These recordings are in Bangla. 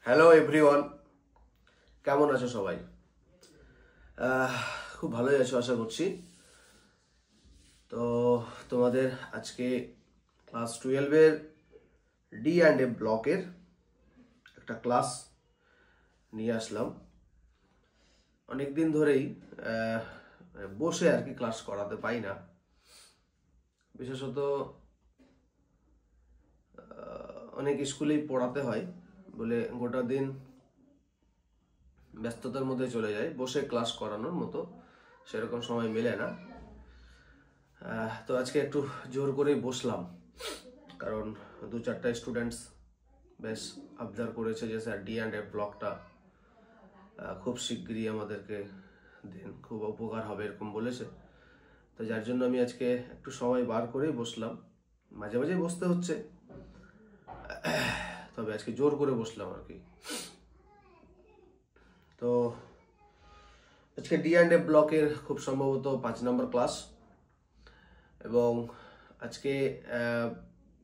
হ্যালো এভরিওয়ান, কেমন আছো সবাই? খুব ভালোই আছো আশা করছি। তো তোমাদের আজকে ক্লাস 12-এর D&A ব্লকের একটা ক্লাস নিয়ে আসলাম। অনেক দিন ধরেই বসে আর কি ক্লাস করাতে পাই না, বিশেষত অনেক স্কুলেই পড়াতে হয় বলে গোটা দিন ব্যস্ততার মধ্যে চলে যায়, বসে ক্লাস করানোর মতো সেরকম সময় মেলে না। তো আজকে একটু জোর করেই বসলাম, কারণ 2-4টা স্টুডেন্টস বেশ আবদার করেছে যে স্যার D&A ব্লকটা খুব শিগগিরই আমাদেরকে দিন, খুব উপকার হবে এরকম বলেছে। তো যার জন্য আমি আজকে একটু সময় বার করেই বসলাম। মাঝে মাঝে বসতে হচ্ছে, তবে আজকে জোর করে বসলাম আর কি। তো আজকে D&A ব্লকের খুব সম্ভবত 5 নম্বর ক্লাস, এবং আজকে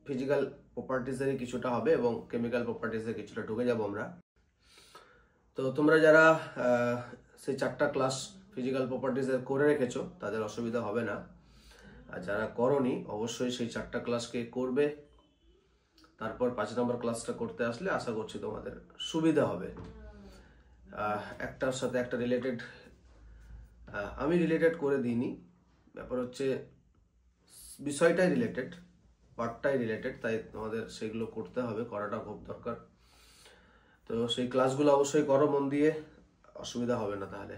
ফিজিক্যাল প্রপার্টিজের কিছুটা হবে এবং কেমিক্যাল প্রপার্টিজের কিছুটা ঢুকে যাব আমরা। তো তোমরা যারা সেই 4টা ক্লাস ফিজিক্যাল প্রপার্টিজের করে রেখেছো তাদের অসুবিধা হবে না, আর যারা করনি অবশ্যই সেই 4টা ক্লাসকে করবে। তারপর 5 নম্বর ক্লাসটা করতে আসলে আশা করছি তোমাদের সুবিধা হবে। একটার সাথে একটা রিলেটেড আমি রিলেটেড করে দিইনি, ব্যাপার হচ্ছে বিষয়টাই রিলেটেড, পার্টটাই রিলেটেড, তাই তোমাদের সেগুলো করতে হবে, করাটা খুব দরকার। তো সেই ক্লাসগুলো অবশ্যই করো মন দিয়ে, অসুবিধা হবে না তাহলে।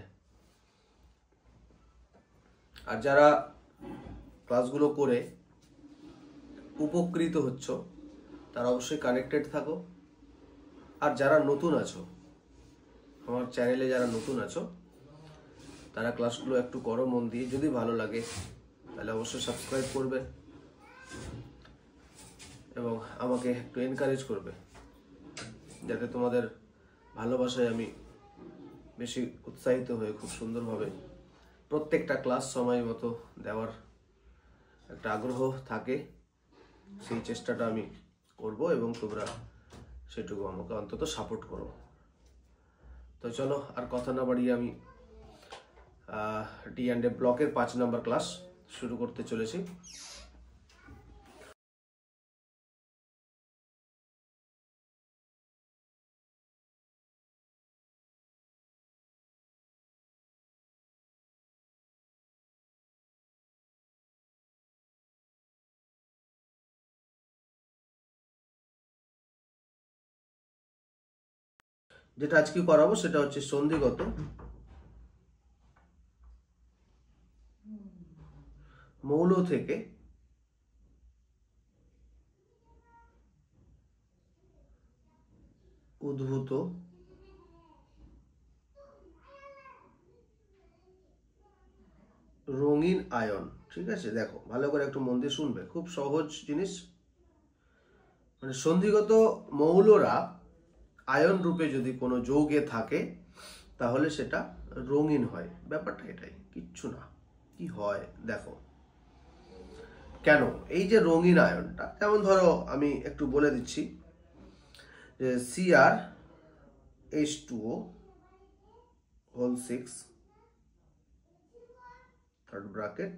আর যারা ক্লাসগুলো করে উপকৃত হচ্ছ তারা অবশ্যই কানেক্টেড থাকো। আর যারা নতুন আছো, আমার চ্যানেলে যারা নতুন আছো, তারা ক্লাসগুলো একটু করো মন দিয়ে, যদি ভালো লাগে তাহলে অবশ্যই সাবস্ক্রাইব করবে এবং আমাকে একটু এনকারেজ করবে, যাতে তোমাদের ভালোবাসায় আমি বেশি উৎসাহিত হয়ে খুব সুন্দরভাবে প্রত্যেকটা ক্লাস সময় মতো দেওয়ার একটা আগ্রহ থাকে। সেই চেষ্টাটা আমি করব এবং তোমরা সেটুকু আমাকে অন্তত সাপোর্ট করো। তো চলো আর কথা না বাড়িয়ে আমি D&A ব্লকের 5 নম্বর ক্লাস শুরু করতে চলেছি। যেটা আজকে করাবো সেটা হচ্ছে সন্ধিগত মৌল থেকে উদ্ভূত রঙিন আয়ন। ঠিক আছে, দেখো ভালো করে একটু মন দিয়ে শুনবে, খুব সহজ জিনিস। মানে সন্ধিগত মৌলরা আয়ন রূপে যদি কোনো যৌগে থাকে তাহলে সেটা রঙিন হয়, ব্যাপারটা এটাই, কিচ্ছু না। কি হয় দেখো, কেন এই যে রঙিন আয়নটা, যেমন ধরো আমি একটু বলে দিচ্ছি যে CrH2O হোল 6 থার্ড ব্র্যাকেট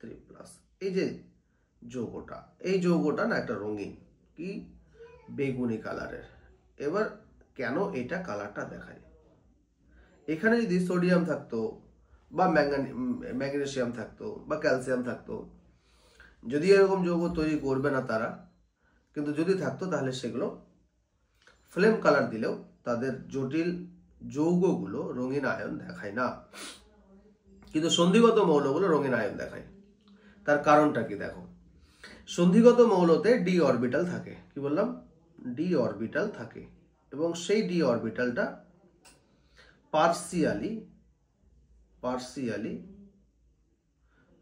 3+, এই যে যৌগটা না একটা রঙিন, কি বেগুনি কালারের। এবার কেন এটা কালারটা দেখায়, এখানে যদি সোডিয়াম থাকতো বা ম্যাগনেসিয়াম থাকতো বা ক্যালসিয়াম থাকতো, যদি এরকম যৌগ তৈরি করবে না তারা, কিন্তু যদি থাকতো তাহলে সেগুলো ফ্লেম কালার দিলেও তাদের জটিল যৌগগুলো রঙিন আয়ন দেখায় না, কিন্তু সন্ধিগত মৌলগুলো রঙিন আয়ন দেখায়। তার কারণটা কি দেখো, সন্ধিগত মৌলতে ডি অরবিটাল থাকে, কি বললাম, ডি অরবিটাল থাকে, এবং সেই ডি অরবিটালটা পার্সিয়ালি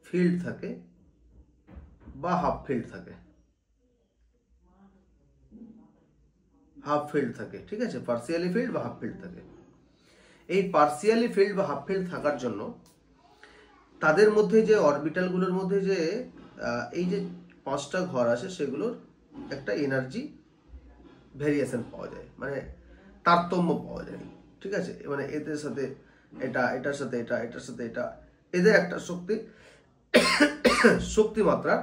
ফিল্ড থাকে বা হাফ ফিল্ড থাকে, ঠিক আছে, পার্সিয়ালি ফিল্ড বা হাফ ফিল্ড থাকে। এই পার্সিয়ালি ফিল্ড বা হাফ ফিল্ড থাকার জন্য তাদের মধ্যে যে অরবিটালগুলোর মধ্যে যে এই যে 5টা ঘর আছে সেগুলোর একটা এনার্জি ভেরিয়েশন পাওয়া যায়। মানে তারতম্য পাওয়া যায়, ঠিক আছে, মানে এদের সাথে এটা, এটার সাথে এটা, এটার সাথে এটা, এদের একটা শক্তিমাত্রা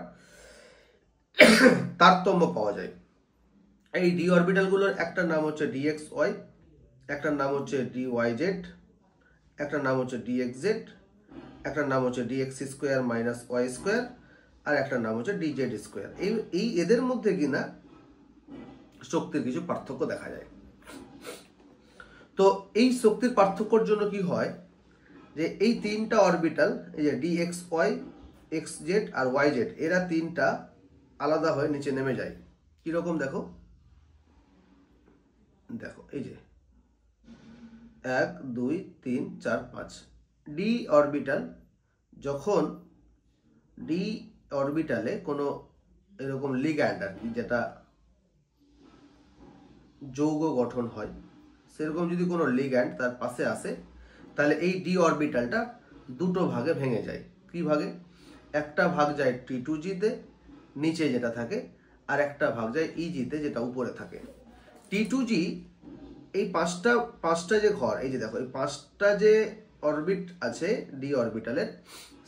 তারতম্য পাওয়া যায়। এই ডি অরবিটালগুলোর একটার নাম হচ্ছে DXY, একটার নাম হচ্ছে DYZ, একটার নাম হচ্ছে DXZ, একটার নাম হচ্ছে DX² - Y², আর একটার নাম হচ্ছে DZ²। এই এদের মধ্যে কিনা শক্তির কিছু পার্থক্য দেখা যায়। তো এই শক্তির পার্থক্যর জন্য কি হয়, যে এই তিনটা অরবিটাল, এই যে DXY, XZ আর YZ, এরা তিনটা আলাদা হয়ে নিচে নেমে যায়। কিরকম দেখো, দেখো এই যে 1 2 3 4 5 ডি অরবিটাল, যখন ডি অরবিটালে কোনো এরকম লিগ্যান্ড আর কি, যেটা যৌগ গঠন হয়, সেরকম যদি কোনো লিগ্যান্ড তার পাশে আসে, তাহলে এই ডি অরবিটালটা দুটো ভাগে ভেঙে যায়। কি ভাগে? একটা ভাগ যায় T2G তে নিচে যেটা থাকে, আর একটা ভাগ যায় EG তে যেটা উপরে থাকে। T2G এই পাঁচটা যে ঘর, এই যে দেখো এই পাঁচটা যে অরবিট আছে ডি অরবিটালের,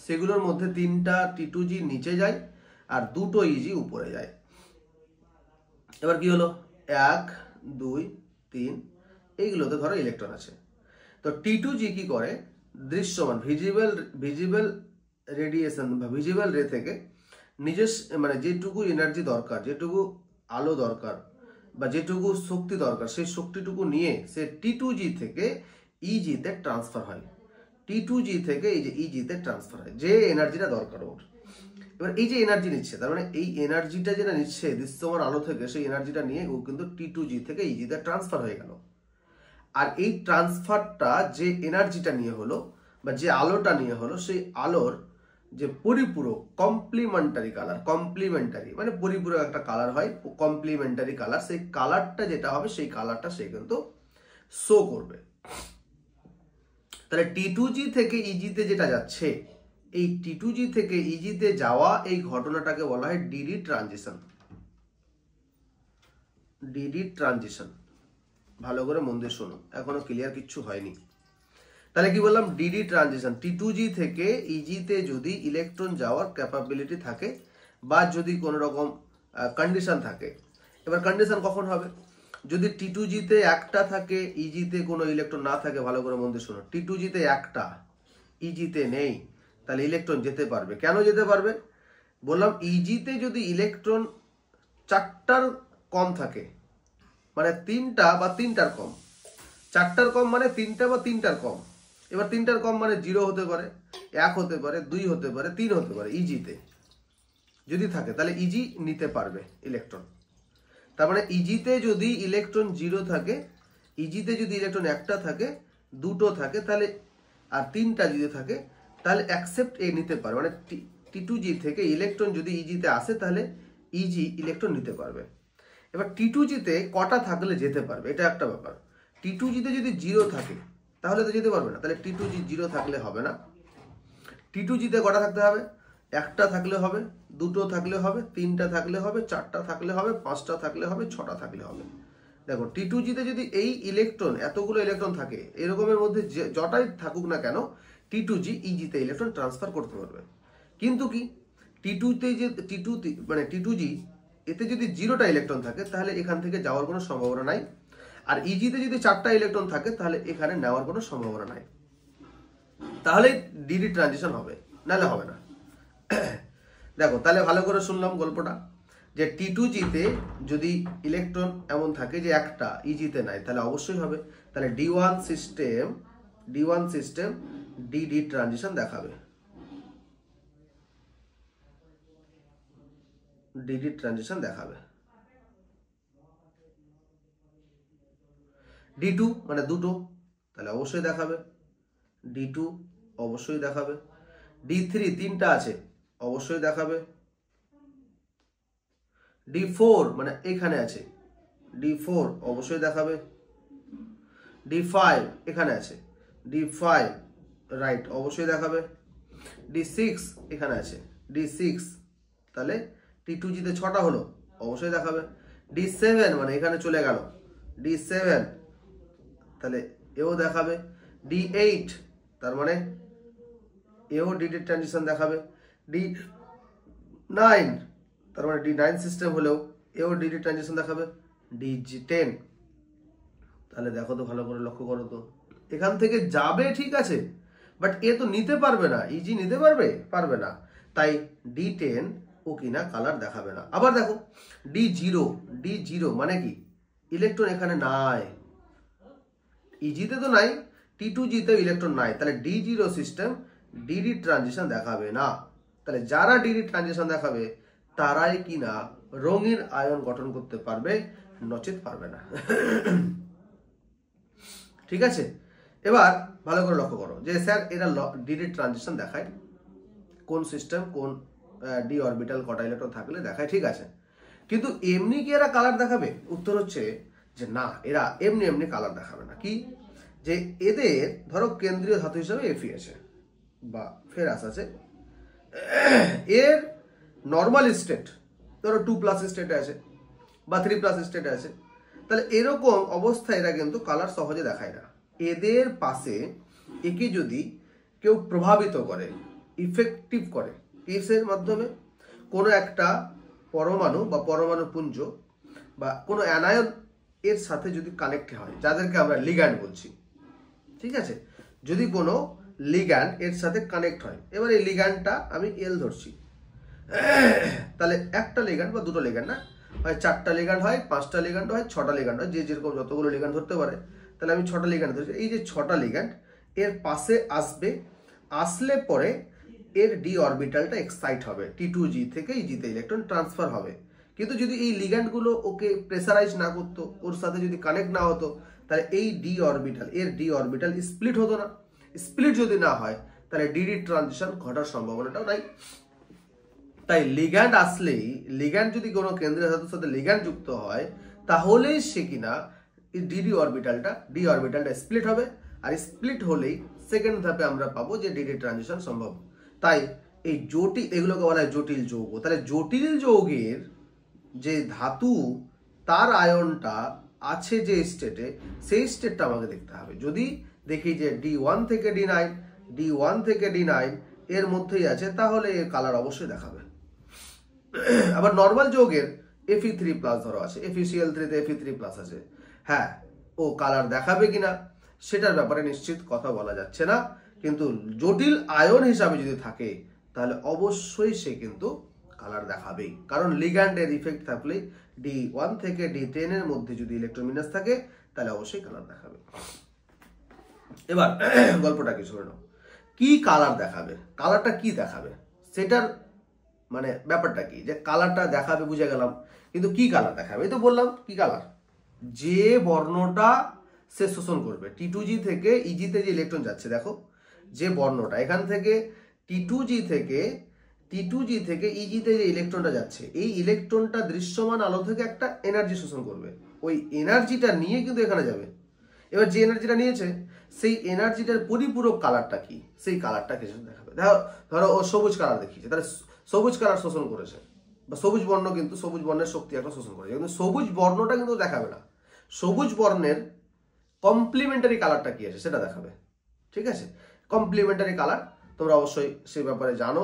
সেগুলোর মধ্যে তিনটা T2G নিচে যায় আর দুটো EG উপরে যায়। এবার কি হলো, 1 2 3, এইগুলোতে ধরো ইলেকট্রন আছে। তো T2G কি করে, দৃশ্যমান ভিজিবল রেডিয়েশন বা ভিজিবল রে থেকে নিজস্ব মানে যেটুকু এনার্জি দরকার, যেটুকু আলো দরকার বা যেটুকু শক্তি দরকার, সেই শক্তিটুকু নিয়ে সে T2G থেকে EG তে ট্রান্সফার হয়। T2G থেকে এই যে EG তে ট্রান্সফার হয়, যে এনার্জিটা দরকার ওর। এবার এই যে এনার্জি নিচ্ছে, তার মানে এই এনার্জিটা যেটা নিচ্ছে দৃশ্যমান আলো থেকে, সেই এনার্জিটা নিয়ে ও কিন্তু T2G থেকে EG তে ট্রান্সফার হয়ে গেল। আর এই ট্রান্সফারটা যে এনার্জিটা নিয়ে হলো বা যে আলোটা নিয়ে হলো, সেই আলোর যে পরিপূরক কমপ্লিমেন্টারি কালার, কমপ্লিমেন্টারি মানে পরিপূরক একটা কালার হয়, কমপ্লিমেন্টারি কালার, সেই কালারটা যেটা হবে সেই কালারটা সে কিন্তু শো করবে। তাহলে T2G থেকে EG তে যেটা যাচ্ছে, এই T2G থেকে EG তে যাওয়া এই ঘটনাটাকে বলা হয় DD ট্রানজিশন। DD ট্রানজিশন, ভালো করে মন দিয়ে শোনো, এখনো ক্লিয়ার কিচ্ছু হয়নি। তাহলে কি বললাম, DD ট্রানজিশন, T2G থেকে EG তে যদি ইলেকট্রন যাওয়ার ক্যাপাবিলিটি থাকে বা যদি কোনো রকম কন্ডিশন থাকে। এবার কন্ডিশন কখন হবে, যদি T2G তে একটা থাকে, EG তে কোনো ইলেকট্রন না থাকে। ভালো করে মন দিয়ে শোনো, T2G তে একটা, EG তে নেই, তাহলে ইলেকট্রন যেতে পারবে। কেন যেতে পারবে বললাম, EG তে যদি ইলেকট্রন 4টার কম থাকে, মানে 3টা বা 3টার কম, 4টার কম মানে 3টা বা 3টার কম। এবার 3টার কম মানে 0 হতে পারে, 1 হতে পারে, 2 হতে পারে, 3 হতে পারে। EG তে যদি থাকে তাহলে EG নিতে পারবে ইলেকট্রন। তার মানে EG তে যদি ইলেকট্রন 0 থাকে, EG তে যদি ইলেকট্রন একটা থাকে, দুটো থাকে, তাহলে আর 3টা যদি থাকে, তাহলে অ্যাকসেপ্ট এ নিতে পারবে। মানে T2G থেকে ইলেকট্রন যদি EG তে আসে, তাহলে EG ইলেকট্রন নিতে পারবে। এবার T2G তে কটা থাকলে যেতে পারবে, এটা একটা ব্যাপার। T2G তে যদি 0 থাকে তাহলে তো যেতে পারবে না, তাহলে T2G 0 থাকলে হবে না। T2G তে কটা থাকতে হবে, একটা থাকলে হবে, দুটো থাকলে হবে, 3টা থাকলে হবে, 4টা থাকলে হবে, 5টা থাকলে হবে, 6টা থাকলে হবে। দেখো T2G তে যদি এই ইলেকট্রন, এতগুলো ইলেকট্রন থাকে, এরকমের মধ্যে যটাই থাকুক না কেন, T2G EG তে ইলেকট্রন ট্রান্সফার করতে পারবে। কিন্তু কি T2 তে যে মানে T2G এতে যদি 0টা ইলেকট্রন থাকে, তাহলে এখান থেকে যাওয়ার কোনো সম্ভাবনা নাই। আর EG তে যদি 4টা ইলেকট্রন থাকে, তাহলে এখানে নেওয়ার কোনো সম্ভাবনা নাই। তাহলে DD ট্রানজিশন হবে, নাহলে হবে না। দেখো তাহলে ভালো করে শুনলাম গল্পটা, যে T2G তে যদি ইলেকট্রন এমন থাকে যে একটা, EG তে নাই, তাহলে অবশ্যই হবে। তাহলে D1 সিস্টেম DD ট্রানজিশন দেখাবে, DD ট্রানজিশন দেখাবে। D2 মানে দুটো, তাহলে অবশ্যই দেখাবে। D2 অবশ্যই দেখাবে। D3 তিনটা আছে, অবশ্যই দেখাবে। D4 মানে এখানে আছে, D4 অবশ্যই দেখাবে। D5 এখানে আছে, D5 রাইট অবশ্যই দেখাবে। D6 এখানে আছে, D6 তাহলে T2G তে 6টা হলো, অবশ্যই দেখাবে। D7 মানে এখানে চলে গেল, D7 তাহলে এও দেখাবে। D8 তার মানে এও D8 ট্রানজিশন দেখাবে। D9 তার মানে D9 সিস্টেম হলেও এও D8 ট্রানজিশন দেখাবে। DG10 তাহলে দেখো তো ভালো করে লক্ষ্য করো তো, এখান থেকে যাবে ঠিক আছে, বাট এ তো নিতে পারবে না, ইজি নিতে পারবে না, তাই D10 ও কিনা কালার দেখাবে না। আবার দেখো D0 মানে কি ইলেকট্রন এখানে নাই, ইজিতে তো নাই, T2G তে ইলেকট্রন নাই, তাহলে D0 সিস্টেম DD ট্রানজিশন দেখাবে না। তাহলে যারা DD ট্রানজিশন দেখাবে তারাই কিনা রঙিন আয়ন গঠন করতে পারবে, নচেত পারবে না। ঠিক আছে, এবার ভালো করে লক্ষ্য করো যে স্যার এরা DD ট্রানজিশন দেখায় কোন সিস্টেম, কোন ডি অরবিটাল কটা ইলেকট্রন থাকলে দেখায়, ঠিক আছে, কিন্তু এমনি কি এরা কালার দেখাবে? উত্তর হচ্ছে যে না, এরা এমনি কালার দেখাবে না। কি যে এদের ধরো কেন্দ্রীয় ধাতু হিসেবে Fe আছে বা ফেরাস আছে, এর নর্মাল স্টেট ধরো 2+ স্টেটে আছে বা 3+ স্টেটে আছে, তাহলে এরকম অবস্থায় এরা কিন্তু কালার সহজে দেখায় না। এদের পাশে একে যদি কেউ প্রভাবিত করে, ইফেক্টিভ করে, কিসের মাধ্যমে? কোনো একটা পরমাণু বা পরমাণু পুঞ্জ বা কোনো অ্যানায়ন এর সাথে যদি কানেক্ট হয়, যাদেরকে আমরা লিগ্যান্ড বলছি, ঠিক আছে, যদি কোনো লিগ্যান্ড এর সাথে কানেক্ট হয়, এবার এই লিগ্যান্ডটা আমি এল ধরছি, তাহলে একটা লিগ্যান্ড বা দুটো লিগ্যান্ড না, হয় 4টা লিগ্যান্ড হয়, 5টা লিগ্যান্ড হয়, 6টা লিগ্যান্ড হয়, যে যেরকম যতগুলো লিগ্যান্ড ধরতে পারে, তাহলে আমি 6টা লিগ্যান্ড ধরছি। এই যে 6টা লিগ্যান্ড এর পাশে আসবে, আসলে পরে এর ডি অরবিটালটা এক্সাইট হবে, T2G থেকে ইজিতে ইলেকট্রন ট্রান্সফার হবে। কিন্তু যদি এই লিগ্যান্ডগুলো ওকে প্রেসারাইজ না করতো, ওর সাথে যদি কানেক্ট না হতো, তাহলে এই ডি অরবিটাল, এর ডি অরবিটাল স্প্লিট হতো না। স্প্লিট যদি না হয় তাহলে ডিডি ট্রানজিশন ঘটার সম্ভাবনাটাও নাই। তাই লিগ্যান্ড আসলেই, লিগ্যান্ড যদি কোনো কেন্দ্রীয় ধাতুর সাথে লিগ্যান্ড যুক্ত হয়, তাহলেই সে কিনা ডি অরবিটালটা স্প্লিট হবে, আর স্প্লিট হলেই সেকেন্ড ধাপে আমরা পাবো যে ডিডি ট্রানজিশন সম্ভব। তাই এই জটিল, এগুলোকে বলা হয় জটিল যৌগ। তাহলে জটিল যৌগের যে ধাতু তার আয়নটা আছে যে স্টেটে, সেই স্টেটটা আমাকে দেখতে হবে। যদি দেখি যে D1 থেকে D9 এর মধ্যেই আছে, তাহলে এর কালার অবশ্যই দেখাবে। আবার নর্মাল যৌগের Fe3+ ধরো আছে, FeCl3 তে Fe3+ আছে, হ্যাঁ, ও কালার দেখাবে কিনা সেটার ব্যাপারে নিশ্চিত কথা বলা যাচ্ছে না, কিন্তু জটিল আয়ন হিসাবে যদি থাকে তাহলে অবশ্যই সে কিন্তু কালার দেখাবেই, কারণ লিগ্যান্ডের ইফেক্ট থাকলে D1 থেকে D10 এর মধ্যে যদি ইলেকট্রোমিনাস থাকে তাহলে অবশ্যই কালার দেখাবে। এবার গল্পটা কি শুনে নাও, কি কালার দেখাবে, কালারটা কি দেখাবে সেটার মানে ব্যাপারটা কি, যে কালারটা দেখাবে বুঝে গেলাম, কিন্তু কি কালার দেখাবে? এই তো বললাম কি কালার, যে বর্ণটা সে শোষণ করবে। T2G থেকে ইজিতে যে ইলেকট্রন যাচ্ছে, দেখো যে বর্ণটা এখান থেকে T2G থেকে ইজিতে যে ইলেকট্রনটা যাচ্ছে, এই ইলেকট্রনটা দৃশ্যমান আলো থেকে একটা এনার্জি শোষণ করবে, ওই এনার্জিটা নিয়ে কিন্তু এখানে যাবে। এবার যে এনার্জিটা নিয়েছে সেই এনার্জিটার পরিপূরক কালারটা কি, সেই কালারটা কিছু দেখাবে। ধরো ও সবুজ কালার দেখিয়েছে, তাহলে সবুজ কালার শোষণ করেছে, বা সবুজ বর্ণ কিন্তু সবুজ বর্ণের শক্তি একটা শোষণ করেছে, কিন্তু সবুজ বর্ণটা কিন্তু দেখাবে না, সবুজ বর্ণের কমপ্লিমেন্টারি কালারটা কি আছে সেটা দেখাবে। ঠিক আছে, কমপ্লিমেন্টারি কালার তোমরা অবশ্যই সেই ব্যাপারে জানো,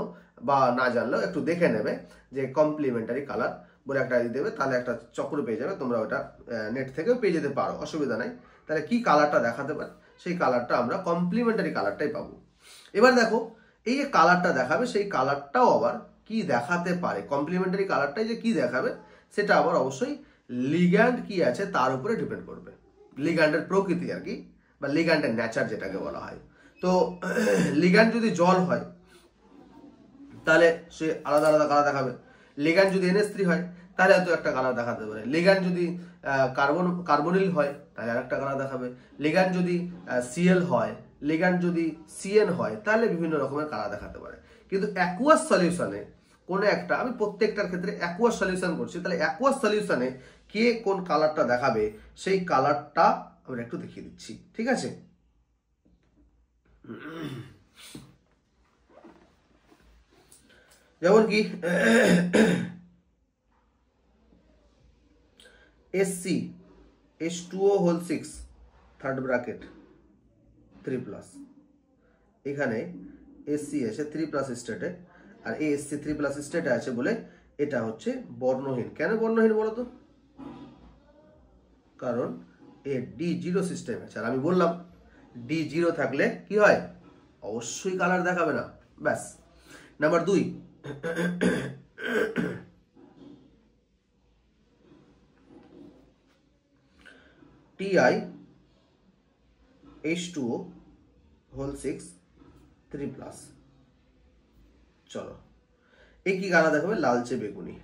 বা না জানলেও একটু দেখে নেবে যে কমপ্লিমেন্টারি কালার বলে একটা দেবে, তাহলে একটা চক্র পেয়ে যাবে, তোমরা ওটা নেট থেকেও পেয়ে যেতে পারো, অসুবিধা নাই। তাহলে কি কালারটা দেখাতে পারে, সেই কালারটা আমরা কমপ্লিমেন্টারি কালারটাই পাবো। এবার দেখো এই যে কালারটা দেখাবে, সেই কালারটাও আবার কি দেখাতে পারে, কমপ্লিমেন্টারি কালারটাই যে কি দেখাবে সেটা আবার অবশ্যই লিগ্যান্ড কি আছে তার উপরে ডিপেন্ড করবে, লিগ্যান্ডের প্রকৃতি আর কি, বা লিগ্যান্ডের নেচার যেটাকে বলা হয়। তো লিগ্যান্ড যদি জল হয় তাহলে সে আলাদা আলাদা কালার দেখাবে, লিগ্যান্ড যদি NH3 হয় তাহলে হয়তো একটা কালার দেখাতে পারে, লিগ্যান্ড যদি কার্বনিল হয় তাহলে আরেকটা কালার দেখাবে, লিগ্যান্ড যদি Cl হয়, লিগ্যান্ড যদি CN হয় তাহলে বিভিন্ন রকমের কালার দেখাতে পারে। কিন্তু অ্যাকুয়াস সলিউশনে কোনো একটা, আমি প্রত্যেকটার ক্ষেত্রে অ্যাকুয়াস সলিউশন করছি, তাহলে অ্যাকুয়াস সলিউশনে কে কোন কালারটা দেখাবে সেই কালারটা আমরা একটু দেখিয়ে দিচ্ছি, ঠিক আছে। যেমন কি SC H2O6 থার্ড ব্র্যাকেট 3+, এখানে এসসি আছে 3+ স্টেটে, আর এসসি 3+ স্টেটে আছে বলে এটা হচ্ছে বর্ণহীন। কেন বর্ণহীন বলো তো? কারণ এ D0 সিস্টেম আছে, আর আমি বললাম D0 থাকলে কি হয়, অবশ্যই কালার দেখাবে না। ব্যাস। Number 2, TiH2O whole 6 3+। চলো, এই কি কালার দেখাবে? লালচে বেগুনি।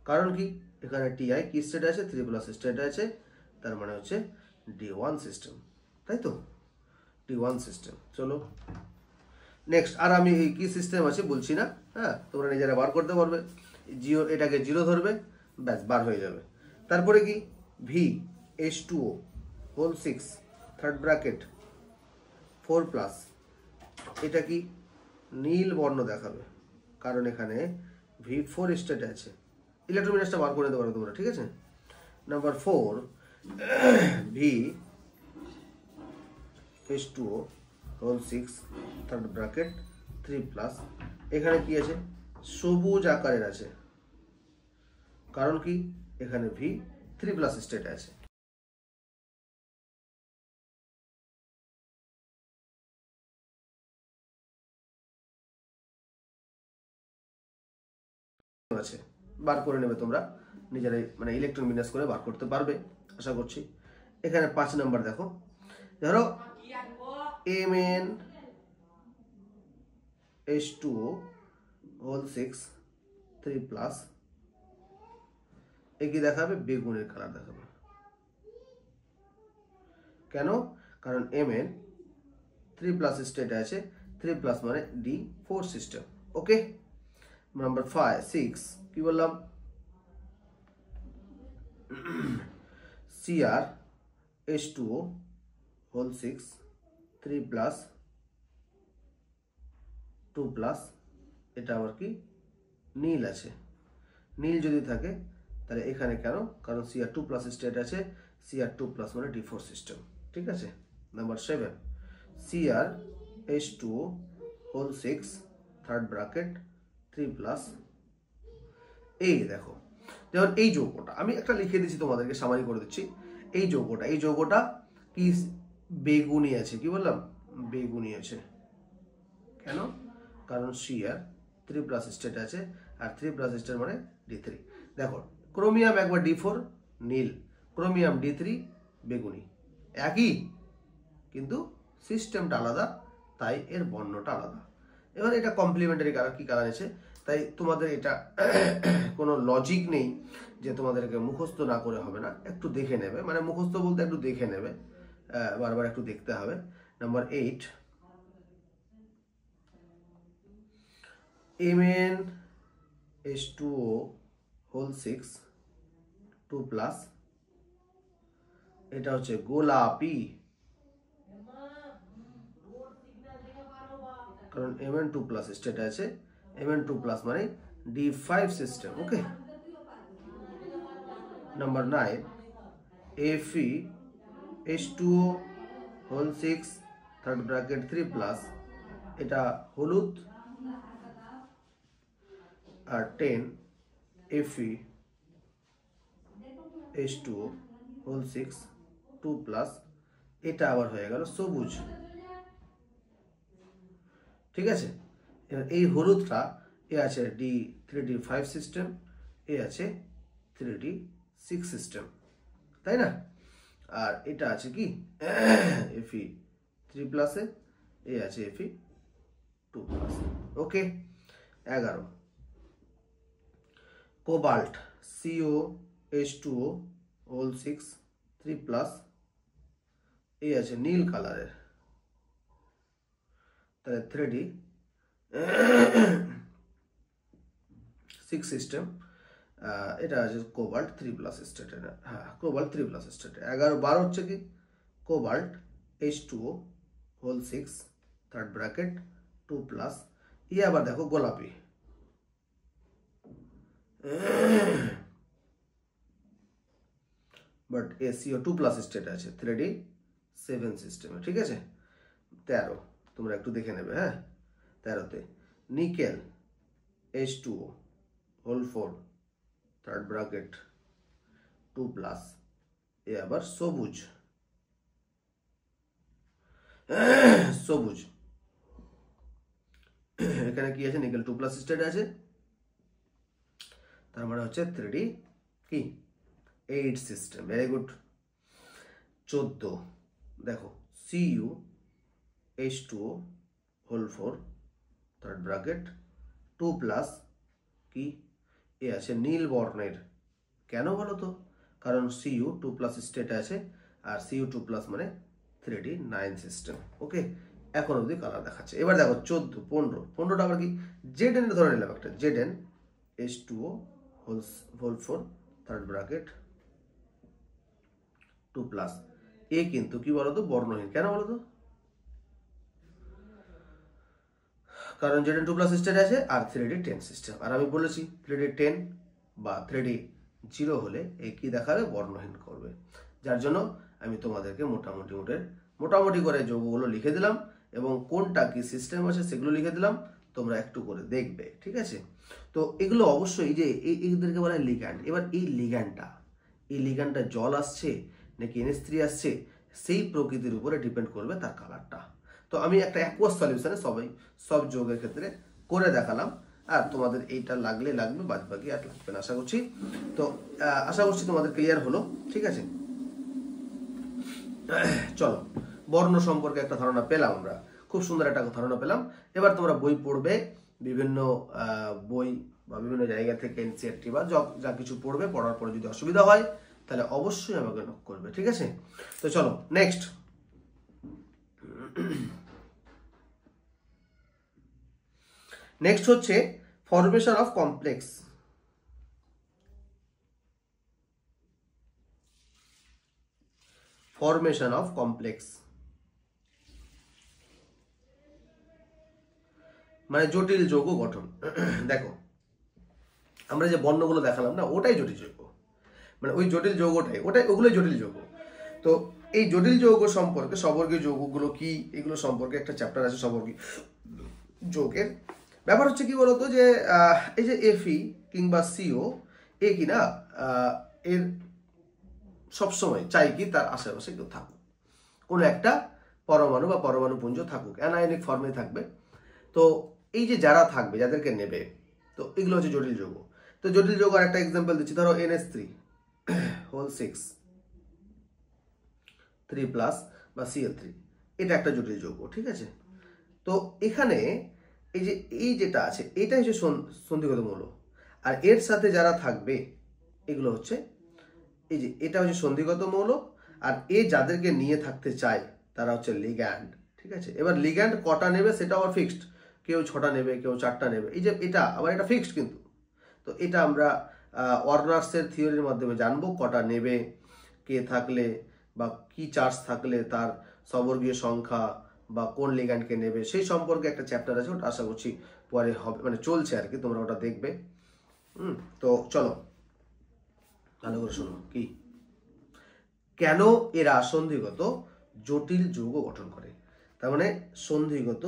কারণ কি, এখানে টিআই কি স্টেট আছে? 3+ স্টেট আছে, তার মানে হচ্ছে D1 সিস্টেম, তাই তো? D1 system. চলো নেক্সট। আর আমি এই কি সিস্টেম আছে বলছি না, হ্যাঁ, তোমরা নিজেরা বার করতে পারবে। জিরো, এটাকে 0 ধরবে, ব্যাস বার হয়ে যাবে। তারপরে কি, VH2O হোল 6 থার্ড ব্র্যাকেট 4+, এটা কি নীল বর্ণ দেখাবে, কারণ এখানে V4 স্টেট আছে। ইলেকট্রোমিনাসটা বার করে দিতে পারো তোমরা, ঠিক আছে? Number 4, VH2O whole 6 third bracket 3+, এখানে কি আছে? সবুজ আকারের আছে, কারণ কি এখানে V3+ স্টেট আছে। আছে, বার করে নেবে তোমরা নিজেরাই, মানে ইলেকট্রন বিন্যাস করে বার করতে পারবে আশা করছি। এখানে 5 নাম্বার দেখো, ধরো MnH2O হোল 6 3+, এ কি দেখাবে? বেগুনের কালার দেখাবে। কেন? কারণ Mn 3+ স্টেটে আছে, 3+ মানে D4 সিস্টেম। ওকে। নাম্বার 6 কি বললাম? CrH2O হোল 6 3+, 2+, এটা আবার কি নীল আছে। নীল যদি থাকে তাহলে এখানে কেন? কারণ Cr2+ স্টেট আছে, Cr2+ মানে D4 সিস্টেম, ঠিক আছে? Number 7, CrH2O whole 6 third bracket 3+। এই দেখো, যেমন এই যৌগটা আমি একটা লিখে দিচ্ছি তোমাদেরকে, সামারি করে দিচ্ছি। এই যৌগটা কি বেগুনি আছে? কি বললাম? বেগুনি আছে। কেন? কারণ Cr3+ স্টেট আছে, আর 3+ স্টেট মানে D3। দেখো, ক্রোমিয়াম একবার D4 নীল, ক্রোমিয়াম D3 বেগুনি, একই, কিন্তু সিস্টেমটা আলাদা, তাই এর বর্ণটা আলাদা। এবার এটা কমপ্লিমেন্টারি কালার, কি কালার আছে, তাই তোমাদের এটা কোনো লজিক নেই যে তোমাদেরকে মুখস্থ না করে হবে না, একটু দেখে নেবে, মানে মুখস্থ বলতে একটু দেখে নেবে, বারবার একটু দেখতে হবে। নাম্বার 8, MnH2O হোল 6 2+, এটা হচ্ছে গোলাপি, কারণ Mn2+ স্টেট আছে, Mn2+ মানে D5 সিস্টেম। Okay. Number 9, FeH2O whole 6 third bracket 3+, এটা হলুদ। আর 10, FeH2O হোল 6 2+, এটা আবার হয়ে গেল সবুজ, ঠিক আছে? এই হলুদটা এ আছে D3D5 সিস্টেম, এ আছে 3D6 সিস্টেম, তাই না? আর এটা আছে কি Fe3+, এ আছে Fe2+। ওকে। 11, কোবাল্ট COH2O হোল 6 3+, এই আছে নীল কালারের, তাহলে 3D6 সিস্টেম। এটা আছে কোবাল্ট 3+ স্টেটে, হ্যাঁ কোবাল্ট 3+ স্টেটে। 11 12 হচ্ছে কি cobalt H2O whole 6 third bracket 2+, আবার দেখো গোলাপি, বাট এসিও 2+ স্টেট আছে 3D 7 সিস্টেমে, ঠিক আছে। 13 তোমরা একটু দেখে নেবে, হ্যাঁ। 13তে nickel H2O whole 4 third bracket 2+, এ আবার সবুজ সবুজ এখানে কি আছে, নিকেল 2+ স্টেট আছে, তার মানে হচ্ছে 3D কি 8 সিস্টেম। Very good. 14 দেখো Cu H2O whole 4 third bracket 2+, কি এ আছে নীল বর্ণের। কেন বলো তো? কারণ Cu 2+ স্টেট আছে, আর Cu 2+ মানে 3D 9 সিস্টেম। ওকে, এখন অবধি কালার দেখাচ্ছে। এবার দেখো 14 15টা আবার কি Zn ধরে নিলাম একটা, Zn H2O whole 4 third bracket 2+, এ কিন্তু কি বলতো বর্ণহীন। কেন বলতো? কারণ Zn 2+ স্টেট আছে আর 3D 10 সিস্টেম, আর আমি বলেছি 3D 10 বা 3D 0 হলে এই কি দেখাবে, বর্ণহীন করবে। যার জন্য আমি তোমাদেরকে মোটামুটি করে যৌগগুলো লিখে দিলাম, এবং কোনটা কি সিস্টেম আছে সেগুলো লিখে দিলাম, তোমরা একটু করে দেখবে, ঠিক আছে। তো এগুলো অবশ্যই যে এদেরকে বলা হয় লিগ্যান্ড। এবার এই লিগ্যান্ডটা জল আসছে নাকি NH3 আসছে, সেই প্রকৃতির উপরে ডিপেন্ড করবে তার কালারটা। তো আমি একটা অ্যাকুয়াস সলিউশনে সব যৌগের ক্ষেত্রে করে দেখালাম, আর তোমাদের এইটা লাগলে লাগবে, বাদ বাকি আর লাগবে না আশা করছি। তো আশা করছি তোমাদের ক্লিয়ার হলো, ঠিক আছে। চলো, বর্ণ সম্পর্কে একটা ধারণা পেলাম, আমরা খুব সুন্দর একটা ধারণা পেলাম। এবার তোমরা বই পড়বে, বিভিন্ন বই বা বিভিন্ন জায়গা থেকে NCERT বা যা কিছু পড়বে, পড়ার পরে যদি অসুবিধা হয় তাহলে অবশ্যই আমাকে নক করবে, ঠিক আছে। তো চলো নেক্সট। নেক্সট হচ্ছে formation of complex. Formation of complex মানে জটিল যৌগ গঠন। দেখো, আমরা যে বর্ণগুলো দেখালাম না, ওটাই জটিল যৌগ, মানে ওই জটিল যৌগটাই, ওগুলোই জটিল যৌগ। তো এই জটিল যৌগ সম্পর্কে, সবর্গীয় যৌগগুলো কি, এগুলো সম্পর্কে একটা চ্যাপ্টার আছে সবর্গীয় যৌগের। ব্যাপার হচ্ছে কি বলতো, যে এই যে Fe কিংবা CO, এ কি না এর সবসময় চাই কি তার আশেপাশে কেউ থাকুক, কোনো একটা পরমাণু বা পরমাণু পুঞ্জ থাকুক, অ্যানায়নিক ফর্মে থাকবে। তো এই যে যারা থাকবে, যাদেরকে নেবে, তো এগুলো হচ্ছে জটিল যৌগ। তো জটিল যৌগ আর একটা এক্সাম্পল দিচ্ছি, ধরো NH3 হোল 6 3+ বা Cl3, এটা একটা জটিল যৌগ, ঠিক আছে। তো এখানে এই যেটা আছে, এটা হচ্ছে সন্ধিগত মৌল, আর এর সাথে যারা থাকবে এগুলো হচ্ছে এই যে এটা হচ্ছে সন্ধিগত মৌল, আর যাদেরকে নিয়ে থাকতে চায় তারা হচ্ছে লিগ্যান্ড, ঠিক আছে। এবার লিগ্যান্ড কটা নেবে সেটা আবার ফিক্সড, কেউ 6টা নেবে, কেউ 4টা নেবে, এই যে এটা আবার এটা ফিক্সড কিন্তু। তো এটা আমরা ওয়ার্নার্সের থিওরির মাধ্যমে জানবো, কটা নেবে, কে থাকলে বা কি চার্জ থাকলে তার সবর্গীয় সংখ্যা বা কোন লিগ্যান্ডকে নেবে, সেই সম্পর্কে একটা চ্যাপ্টার আছে, ওটা আশা করছি পরে হবে, মানে চলছে আর কি, তোমরা ওটা দেখবে। তো চলো ভালো করে শোনো, কি কেন এরা সন্ধিগত জটিল যৌগ গঠন করে। তার মানে সন্ধিগত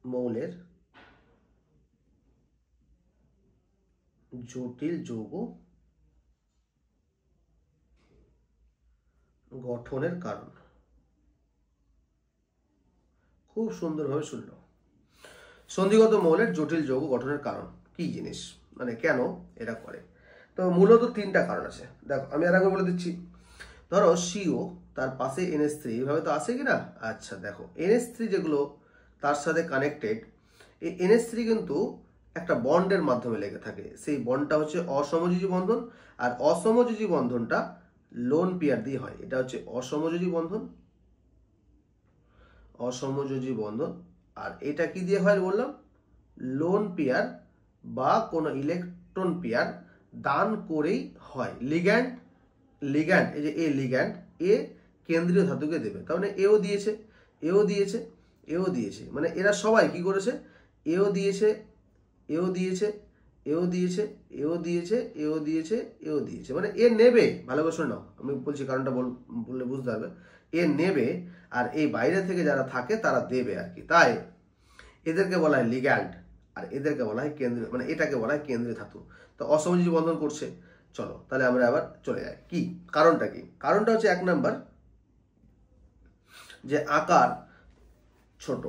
মৌলের জটিল যৌগ গঠনের কারণ। খুব সুন্দরভাবে শুনলো, সন্ধিগত মৌলের জটিল যৌগ গঠনের কারণ কি জিনিস, মানে কেন এরা করে। তো মূলত 3টা কারণ আছে। দেখো আমি আর একবার বলে দিচ্ছি, ধরো CO, তার পাশে NH3, এইভাবে তো আসে কিনা। আচ্ছা দেখো, NH3 যেগুলো তার সাথে কানেক্টেড, এই NH3 কিন্তু একটা বন্ডের মাধ্যমে লেগে থাকে, সেই বন্ডটা হচ্ছে অসমযোজী বন্ধন, আর অসমযোজী বন্ধনটা লোন পেয়ার দিয়ে হয়। এটা হচ্ছে অসমযোজী বন্ধন, আর এটা কি দিয়ে হয় বললাম, লোন পেয়ার বা কোনো ইলেকট্রন পেয়ার দান করেই হয়। লিগ্যান্ড এই যে লিগ্যান্ড কেন্দ্রীয় ধাতুকে দেবে, তার মানে এও দিয়েছে, মানে এরা সবাই কি করেছে, এও দিয়েছে, এও দিয়েছে, এও দিয়েছে, এও দিয়েছে, এও দিয়েছে, মানে এ নেবে, ভালো করে শোনো, আমি বলছি কারণটা বললে বুঝতে পারবে। এ নেবে আর এই বাইরে থেকে যারা থাকে তারা দেবে আর কি। তাই এদেরকে বলা হয় লিগ্যান্ড, আর এদেরকে বলা হয় কেন্দ্রীয়, মানে এটাকে বলা হয় কেন্দ্রীয় ধাতু। তো অসমযোজী বন্ধন করছে। চলো তাহলে আমরা আবার চলে যাই, কি কারণটা, কি কারণটা হচ্ছে 1 নাম্বার, যে আকার ছোট,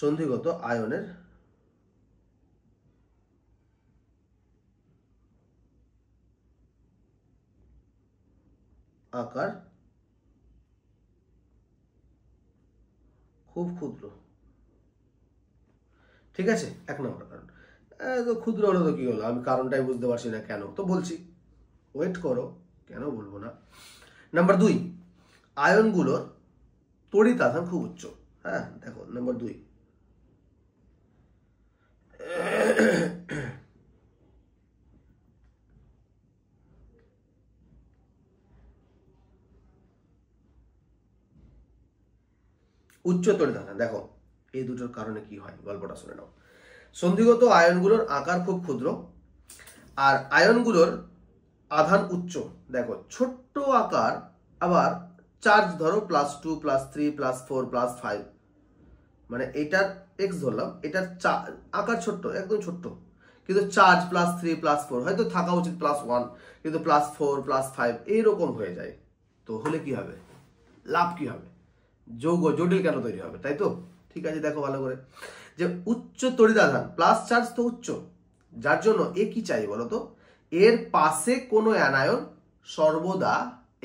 সন্ধিগত আয়নের আকার খুব ক্ষুদ্র। ঠিক আছে, 1 নম্বর কারণ। তো ক্ষুদ্র হলো তো কি হলো, আমি কারণটাই বুঝতে পারছি না কেন, তো বলছি, ওয়েট করো, কেন বলবো না। নাম্বার 2, আয়নগুলোর তড়িৎ আধান খুব উচ্চ। হ্যাঁ দেখো নাম্বার 2, উচ্চ তড়িৎ আধান। দেখো এই দুটোর কারণে কি হয়, গল্পটা শুনে নাও। সন্ধিগত আয়নগুলোর আকার খুব ক্ষুদ্র, আর আয়নগুলোর আধান উচ্চ। দেখো ছোট্ট আকার, আবার চার্জ ধরো +2 +3 +4 +5, মানে এটার এক্স ধরলাম, এটার আকার ছোট্ট, একদম ছোট্ট, কিন্তু চার্জ +3 +4, হয়তো থাকা উচিত +1, কিন্তু +4 +5 এইরকম হয়ে যায়। তো হলে কি হবে, লাভ কি হবে, যৌগ জটিল কেন তৈরি হবে, তাই তো? ঠিক আছে, দেখো ভালো করে, যে উচ্চ তড়িৎ আধান প্লাস চার্জ তো উচ্চ, যার জন্য এ কি চাই বলতো, এর পাশে কোনো অ্যানায়ন সর্বদা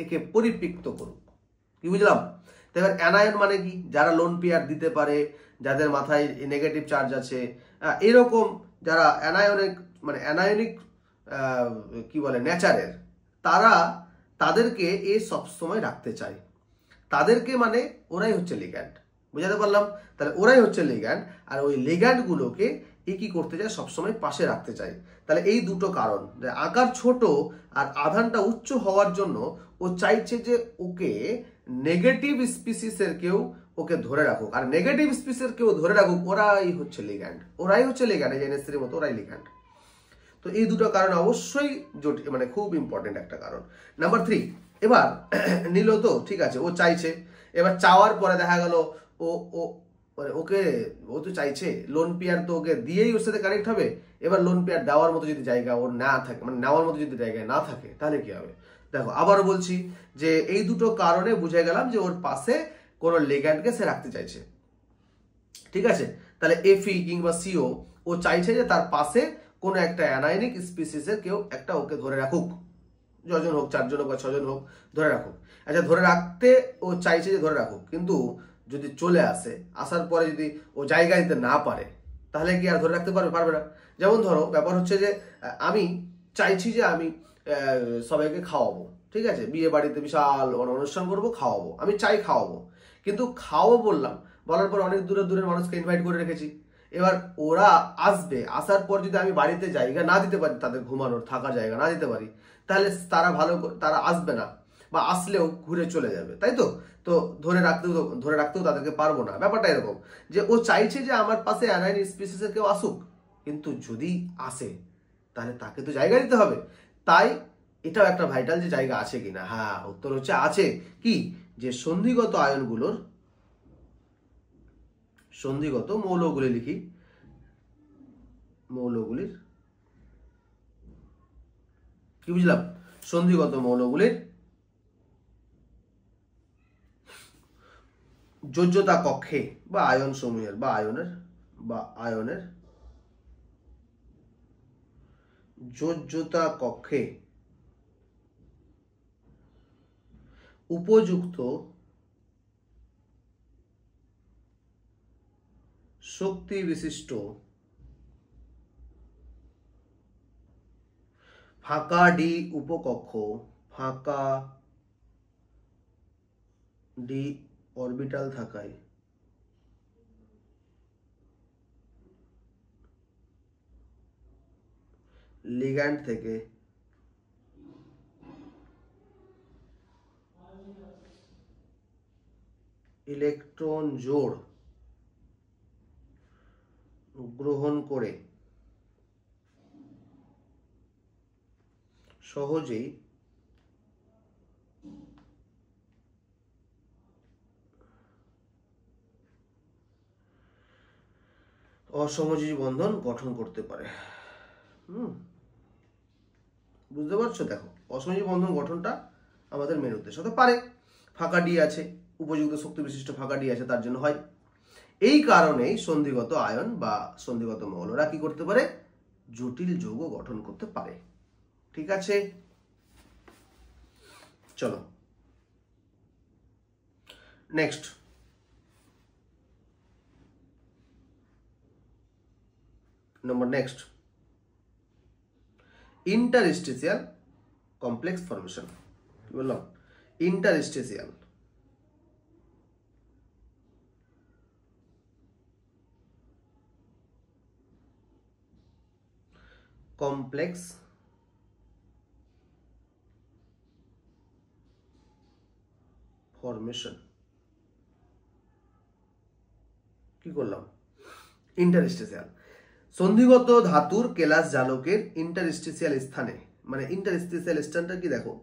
একে পরিপৃক্ত করুক। কি বুঝলাম? তো এবার অ্যানায়ন মানে কি, যারা লোন পেয়ার দিতে পারে, যাদের মাথায় নেগেটিভ চার্জ আছে, এরকম যারা অ্যানায়নিক, মানে অ্যানায়নিক কি বলে নেচারের, তারা, তাদেরকে এ সবসময় রাখতে চায়, তাদেরকে, মানে ওরাই হচ্ছে লিগ্যান্ড। বুঝাতে পারলাম? তাহলে ওরাই হচ্ছে লিগ্যান্ড, আর ওই লিগ্যান্ডগুলোকে এ কি করতে চায়, সবসময় পাশে রাখতে চায়। তাহলে এই দুটো কারণ, যে আকার ছোট আর আধানটা উচ্চ হওয়ার জন্য ও চাইছে যে ওকে নেগেটিভ স্পিসিসের কেউ ওকে ধরে রাখুক, আর নেগেটিভ স্পিসিসের কেউ ধরে রাখুক, ওরাই হচ্ছে লিগ্যান্ড, ওরাই হচ্ছে লিগ্যান্ড, এই এনএসসির মতো ওরাই লিগ্যান্ড। তো এই দুটো কারণ অবশ্যই জটিল, মানে খুব ইম্পর্টেন্ট একটা কারণ। নাম্বার 3, এবার নিল তো ঠিক আছে, ও চাইছে, এবার চাওয়ার পরে দেখা গেল ও ও মানে ওকে, ও তো চাইছে, লোন পেয়ার তো ওকে দিয়েই ওর সাথে কানেক্ট হবে। এবার লোন পেয়ার দেওয়ার মতো যদি জায়গা ওর না থাকে, মানে নেওয়ার মতো যদি জায়গায় না থাকে, তাহলে কি হবে? দেখো আবারও বলছি, যে এই দুটো কারণে বুঝে গেলাম যে ওর পাশে কোনো লিগ্যান্ডকে সে রাখতে চাইছে। ঠিক আছে, তাহলে এফি কিংবা সিও, ও চাইছে যে তার পাশে কোনো একটা অ্যানায়নিক স্পিসিসের কেউ একটা ওকে ধরে রাখুক, যজন হোক, 4 জন হোক বা 6 জন হোক, ধরে রাখুক। আচ্ছা, ধরে রাখতে ও চাইছে যে ধরে রাখুক, কিন্তু যদি চলে আসে, আসার পরে যদি ও জায়গা দিতে না পারে, তাহলে কি আর ধরে রাখতে পারবে? পারবে না। যেমন ধরো ব্যাপার হচ্ছে যে আমি চাইছি যে আমি সবাইকে খাওয়াবো, ঠিক আছে, বিয়ে বাড়িতে বিশাল অনুষ্ঠান করবো, খাওয়াবো, আমি চাই খাওয়াবো, কিন্তু খাওয়াবো বললাম, বলার পর অনেক দূরের দূরের মানুষকে ইনভাইট করে রেখেছি। এবার ওরা আসবে, আসার পর যদি আমি বাড়িতে জায়গা না দিতে পারি, তাদের ঘুমানোর থাকার জায়গা না দিতে পারি, তাহলে তারা তারা আসবে না, বা আসলেও ঘুরে চলে যাবে, তাই তো? তো ধরে রাখতেও তাদেরকে পারবো না। ব্যাপারটা এরকম, যে ও চাইছে যে আমার পাশে অ্যানাইন স্পিসিসের কেউ আসুক, কিন্তু যদি আসে তাহলে তাকে তো জায়গা দিতে হবে। তাই এটাও একটা ভাইটাল, যে জায়গা আছে কিনা। হ্যাঁ, উত্তর হচ্ছে আছে। কি, যে সন্ধিগত আয়নগুলোর, সন্ধিগত মৌলগুলি লিখি, মৌলগুলির, কি বুঝলাম, সন্ধিগত মৌলগুলির যোজ্যতা কক্ষে বা আয়ন সমূহের আয়নের যোজ্যতা কক্ষে উপযুক্ত শক্তি বিশিষ্ট ফাঁকা ডি উপকক্ষ, ফাঁকা ডি অরবিটাল থাকায় লিগ্যান্ড থেকে ইলেকট্রন জোড় গ্রহণ করে সহজেই অসমযোজী বন্ধন গঠন করতে পারে। বুঝতে পারছো? দেখো, অসমযোজী বন্ধন গঠনটা আমাদের মেন উদ্দেশ্য হতে পারে। ফাঁকা ডি আছে, উপযুক্ত শক্তি বিশিষ্ট ফাঁকা ডি আছে, তার জন্য হয়। এই কারণেই সন্ধিগত আয়ন বা সন্ধিগত মৌলরা কি করতে পারে? জটিল যৌগ গঠন করতে পারে। ঠিক আছে, চলো নেক্সট। Interstitial complex formation. কি বললাম? Interstitial complex formation. কি করলাম? ইন্টারস্টিসিয়াল সন্ধিগত ধাতুর কেলাস জালকের ইন্টারস্টিসিয়াল স্থানে, মানে ইন্টারস্টিসিয়াল স্থানটা কি দেখো,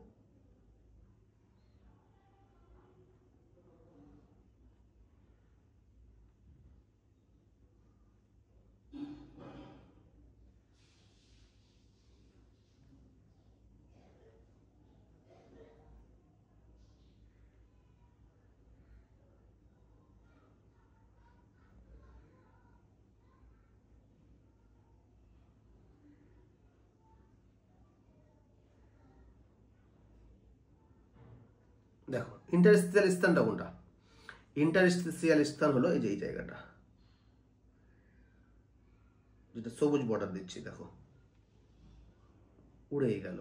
দেখো ইন্টারস্টিসিয়াল স্থানটা কোনটা? ইন্টারস্টিসিয়াল স্থান হলো এই যে এই জায়গাটা, যেটা সবুজ বর্ডার দিচ্ছি, দেখো উড়েই গেল।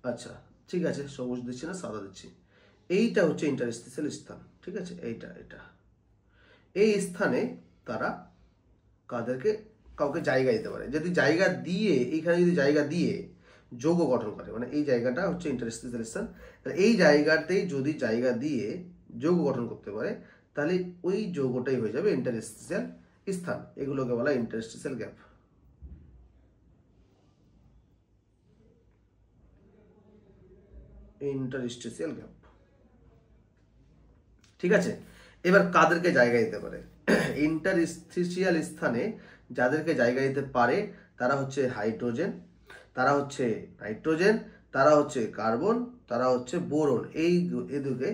আচ্ছা ঠিক আছে, সবুজ দিচ্ছি না, সাদা দিচ্ছি। এইটা হচ্ছে ইন্টারস্টিসিয়াল স্থান। ঠিক আছে, এটা এই স্থানে তারা কাউকে জায়গা দিতে পারে। যদি জায়গা দিয়ে, এইখানে যদি জায়গা দিয়ে যৌগ গঠন করে, মানে এই জায়গাটা হচ্ছে ইন্টারস্টিসিয়াল স্থান, তাহলে এই জায়গাতেই যদি জায়গা দিয়ে যৌগ গঠন করতে পারে, তাহলে ওই যৌগটাই হয়ে যাবে ইন্টারস্টিসিয়াল স্থান। এগুলোকে বলা ইন্টারস্টিসিয়াল গ্যাপ। Interstitial gap. ঠিক আছে, এবার কাদেরকে জায়গা দিতে পারে? ইন্টারস্টিসিয়াল স্থানে যাদেরকে জায়গা দিতে পারে তারা হচ্ছে হাইড্রোজেন, তারা হচ্ছে নাইট্রোজেন, তারা হচ্ছে কার্বন, তারা হচ্ছে বোরন। এই এদিকে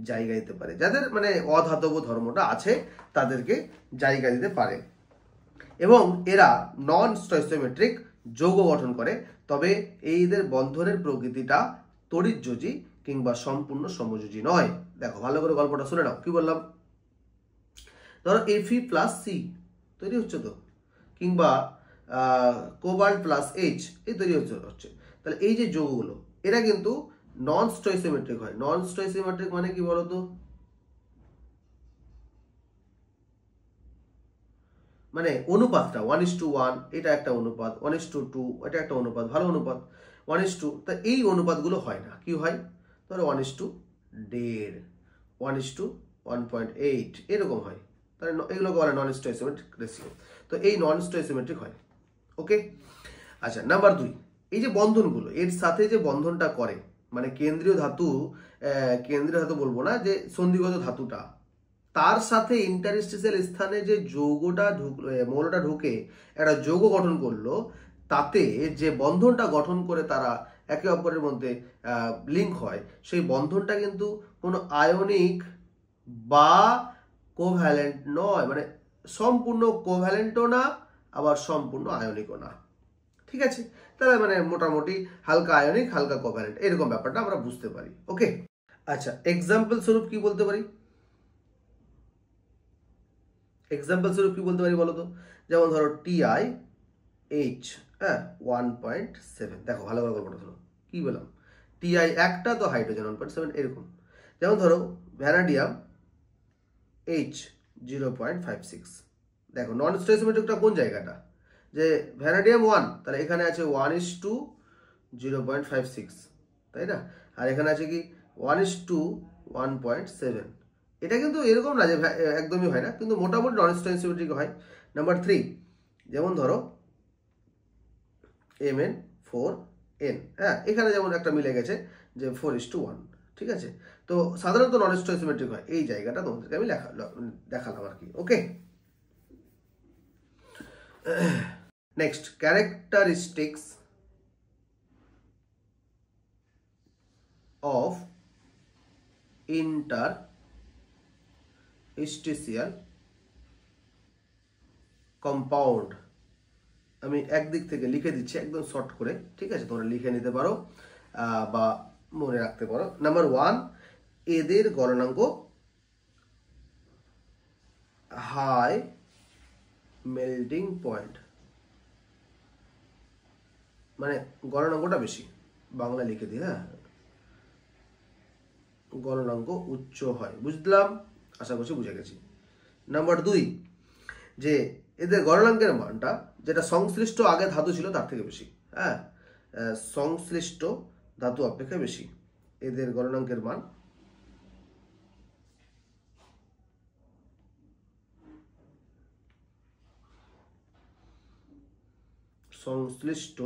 জায়গা দিতে পারে। যাদের মানে অধাতব ধর্মটা আছে তাদেরকে জায়গা দিতে পারে। এবং এরা নন স্টয়সিওমেট্রিক যৌগ গঠন করে, তবে এইদের বন্ধনের প্রকৃতিটা তড়িৎযোজী কিংবা সম্পূর্ণ সমযোজী নয়। দেখো ভালো করে গল্পটা শুনে নাও। কি বললাম? ধরো Fe+C তৈরি হচ্ছে তো, কিংবা কোবাল্ট প্লাস H এই তৈরি হচ্ছে। তাহলে এই যে যৌগগুলো এরা কিন্তু নন স্টয়সিওমেট্রিক হয়। নন স্টয়সিওমেট্রিক মানে কি বলতো? মানে অনুপাতটা 1:1, এটা একটা অনুপাত, 1:2 এটা একটা অনুপাত, ভালো অনুপাত, 1:2। তা এই অনুপাতগুলো হয় না। কি হয়? ধরো 1:1.5, 1:1.8 এরকম হয়। তাহলে এগুলোকে বলে নন স্টয়সিওমেট্রিক রেশিও। তো এই নন স্টয়সিওমেট্রিক হয়। ওকে, আচ্ছা নাম্বার 2, এই যে বন্ধনগুলো এর সাথে যে বন্ধনটা করে, মানে কেন্দ্রীয় ধাতু বলবো না, যে সন্ধিগত ধাতুটা, তার সাথে ইন্টারস্টিসিয়াল স্থানে যে যৌগটা মৌলটা ঢুকে একটা যৌগ গঠন করলো, তাতে যে বন্ধনটা গঠন করে তারা একে অপরের মধ্যে লিঙ্ক হয়, সেই বন্ধনটা কিন্তু কোনো আয়নিক বা কোভ্যালেন্ট নয়। মানে সম্পূর্ণ কোভ্যালেন্টও না, আবার সম্পূর্ণ আয়নিকও না। ঠিক আছে, তাহলে মানে মোটামুটি হালকা আয়নিক হালকা কোভ্যালেন্ট এরকম ব্যাপারটা আমরা বুঝতে পারি। ওকে, আচ্ছা এক্সাম্পল স্বরূপ কি বলতে পারি? এক্সাম্পল স্বরূপ কি বলতে পারি বলো তো? যেমন ধরো TiH, হ্যাঁ 1.7। দেখো ভালো করে গল্পটা ধরো। কি বললাম? Ti একটা, তো হাইড্রোজেন 1.7 এরকম। যেমন ধরো ভ্যানাডিয়াম H 0.56। দেখো নন স্টয়সিওমেট্রিকটা কোন জায়গাটা? যে ভ্যানাডিয়াম 1, তাহলে এখানে আছে 1:0.56, তাই না? আর এখানে আছে কি 1:1.7, এটা কিন্তু এরকম না যে একদমই হয় না, কিন্তু মোটামুটি নন স্টেনসিমেট্রিক হয়। নাম্বার 3, যেমন ধরো Mn4n, হ্যাঁ, এখানে যেমন একটা মিলে গেছে যে 4:1, ঠিক আছে। তো সাধারণত নন স্টেনসিমেট্রিক হয়, এই জায়গাটা তোমাদেরকে আমি দেখালাম আর কি। Okay, next, characteristics of interstitial compound. আমি একদিক থেকে লিখে দিচ্ছি একদম শর্ট করে, ঠিক আছে, তোমরা লিখে নিতে পারো বা মনে রাখতে পারো। নাম্বার 1, এদের গলনাঙ্ক হাই মেল্টিং পয়েন্ট, মানে গলনাঙ্কটা বেশি, বাংলা লিখে দিই, হ্যাঁ, গলনাঙ্ক উচ্চ হয়, বুঝলাম, আশা করছি বুঝে গেছি। নাম্বার 2, যে এদের গলনাঙ্কের মানটা যেটা সংশ্লিষ্ট আগে ধাতু ছিল তার থেকে বেশি, হ্যাঁ, সংশ্লিষ্ট ধাতু অপেক্ষা বেশি এদের গলনাঙ্কের মান। সংশ্লিষ্ট